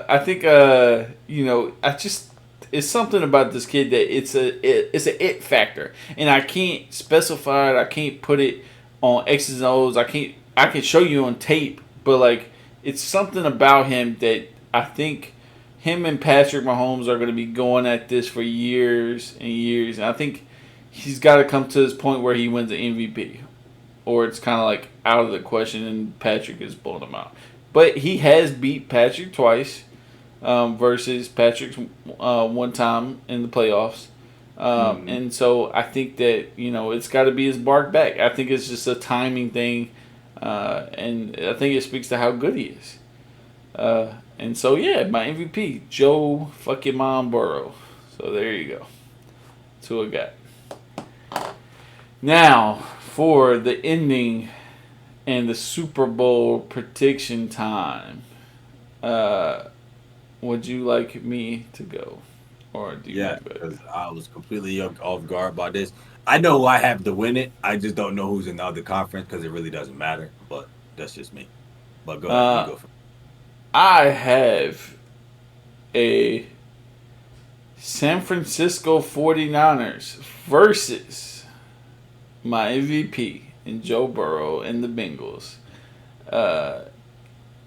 I think I just it's something about this kid that it's an it factor, and I can't specify it. I can't put it on X's and O's. I can show you on tape, but like it's something about him that I think him and Patrick Mahomes are going to be going at this for years and years. And I think he's got to come to this point where he wins the MVP, or it's kind of like out of the question and Patrick is blowing him out. But he has beat Patrick twice versus Patrick one time in the playoffs. And so I think that, it's got to be his bark back. I think it's just a timing thing. And I think it speaks to how good he is. And so, yeah, my MVP, Joe fucking Mom Burrow. So there you go. That's who I got. Now, for the ending and the Super Bowl prediction time, would you like me to go? Or do you want to go? Because I was completely off guard by this. I know who I have to win it. I just don't know who's in the other conference because it really doesn't matter. But that's just me. But go ahead. You go first. I have a San Francisco 49ers versus my MVP in Joe Burrow and the Bengals.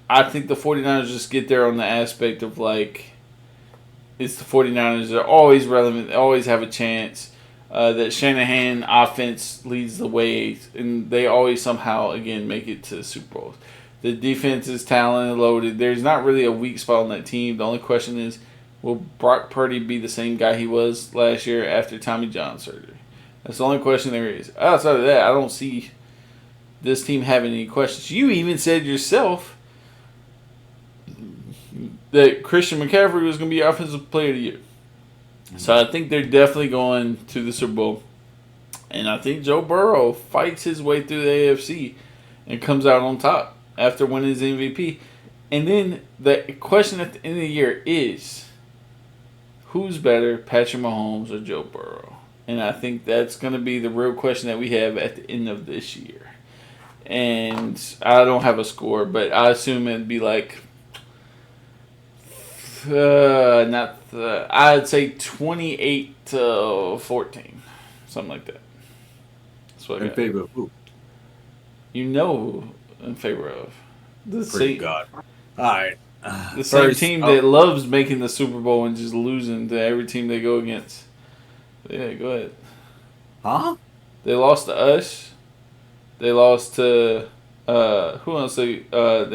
I think the 49ers just get there on the aspect of like it's the 49ers. They're always relevant. They always have a chance. That Shanahan offense leads the way, and they always somehow, again, make it to the Super Bowls. The defense is talented, loaded. There's not really a weak spot on that team. The only question is, will Brock Purdy be the same guy he was last year after Tommy John surgery? That's the only question there is. Outside of that, I don't see this team having any questions. You even said yourself that Christian McCaffrey was going to be Offensive Player of the Year. So I think they're definitely going to the Super Bowl. And I think Joe Burrow fights his way through the AFC and comes out on top after winning his MVP. And then the question at the end of the year is, who's better, Patrick Mahomes or Joe Burrow? And I think that's going to be the real question that we have at the end of this year. And I don't have a score, but I assume it'd be like I'd say 28-14, something like that. That's what I In got. favor of who? You know, in favor of the Pretty God. All right. the same team that loves making the Super Bowl and just losing to every team they go against. Yeah, go ahead. Huh? They lost to us. They lost to who else? They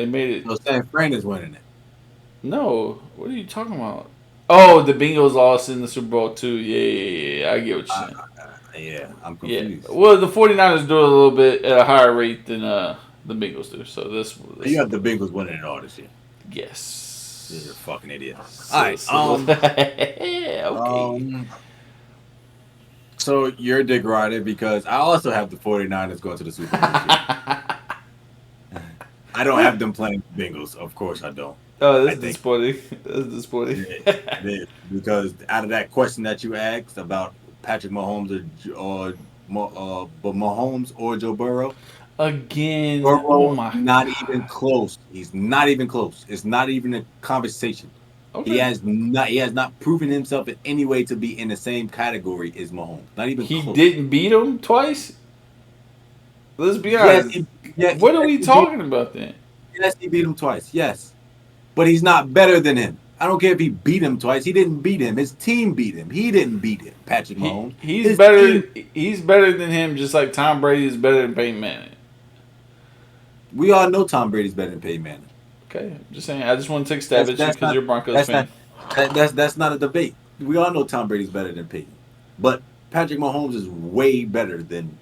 made it. So San Fran is winning it. No, what are you talking about? Oh, the Bengals lost in the Super Bowl too. Yeah. I get what you're saying. Yeah, I'm confused. Yeah. Well, the 49ers do it a little bit at a higher rate than the Bengals do. So this You have the Bengals winning it all this year. yes. You're a fucking idiot. So, All right. okay. So you're a dick rider because I also have the 49ers going to the Super Bowl this year. I don't have them playing the Bengals. Of course I don't. Oh, that's disappointing. That's disappointing. It is. Because out of that question that you asked about Patrick Mahomes or Mahomes or Joe Burrow, Again, Burrow, oh my, not even close. He's not even close. It's not even a conversation. okay. He has not proven himself in any way to be in the same category as Mahomes. Not even He close. didn't beat him twice. Let's be honest. What are we talking about then? Yes, he beat him twice. Yes, but he's not better than him. I don't care if he beat him twice. He didn't beat him. His team beat him. He didn't beat him. Patrick Mahomes. He's better. He's better than him, just like Tom Brady is better than Peyton Manning. We all know Tom Brady's better than Peyton Manning. Okay, I'm just saying. I just want to take a stab at you because you're a Broncos fan. That's not a debate. We all know Tom Brady's better than Peyton, but Patrick Mahomes is way better than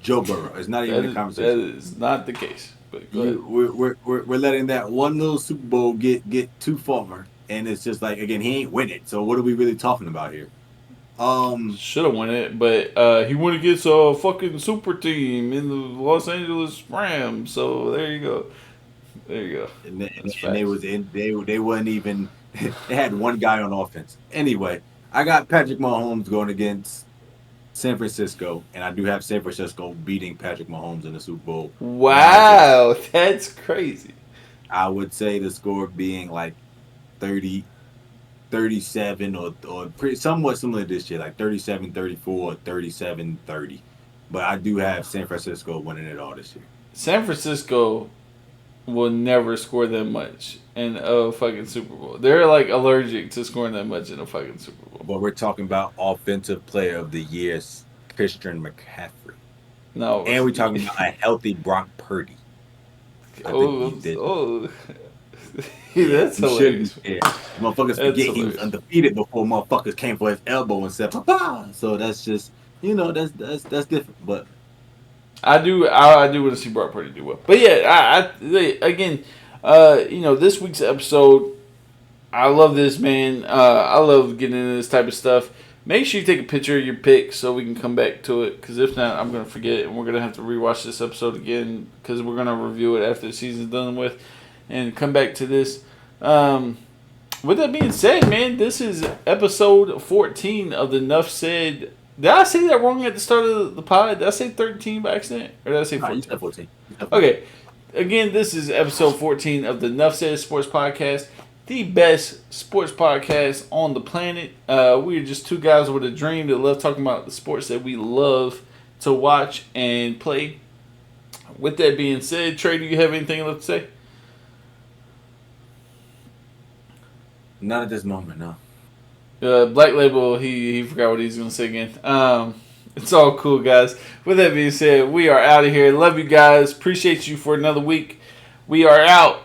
Joe Burrow. It's not even a conversation. That is not the case. But go ahead. We're letting that one little Super Bowl get too far, and it's just like, again, he ain't win it. So what are we really talking about here? Should have won it, but he went against a fucking super team in the Los Angeles Rams. So there you go. There you go. And they wasn't even. They had one guy on offense. Anyway, I got Patrick Mahomes going against San Francisco, and I do have San Francisco beating Patrick Mahomes in the Super Bowl. Wow, that's crazy. I would say the score being like 37 or somewhat similar to this year, like 37-34 or 37-30. But I do have San Francisco winning it all this year. San Francisco will never score that much in a fucking Super Bowl. They're like allergic to scoring that much in a fucking Super Bowl. But we're talking about Offensive Player of the Year, Christian McCaffrey. No. And we're talking about a healthy Brock Purdy. That's hilarious. Motherfuckers forget he was undefeated before motherfuckers came for his elbow and said, "Papa." So that's just, that's different. But I do want to see Brock Purdy do well. But yeah, again, this week's episode, I love this, man. I love getting into this type of stuff. Make sure you take a picture of your pick so we can come back to it. Because if not, I'm going to forget. And we're going to have to rewatch this episode again. Because we're going to review it after the season's done with. And come back to this. With that being said, man, this is episode 14 of the Nuff Said. Did I say that wrong at the start of the pod? Did I say 13 by accident? Or did I say 14? You said 14. Okay. Again, this is episode 14 of the Nuff Said Sports Podcast. The best sports podcast on the planet. We're just two guys with a dream that love talking about the sports that we love to watch and play. With that being said, Trey, do you have anything left to say? Not at this moment, no. Black Label, he forgot what he's gonna say again. It's all cool, guys. With that being said, we are out of here. Love you guys. Appreciate you for another week. We are out.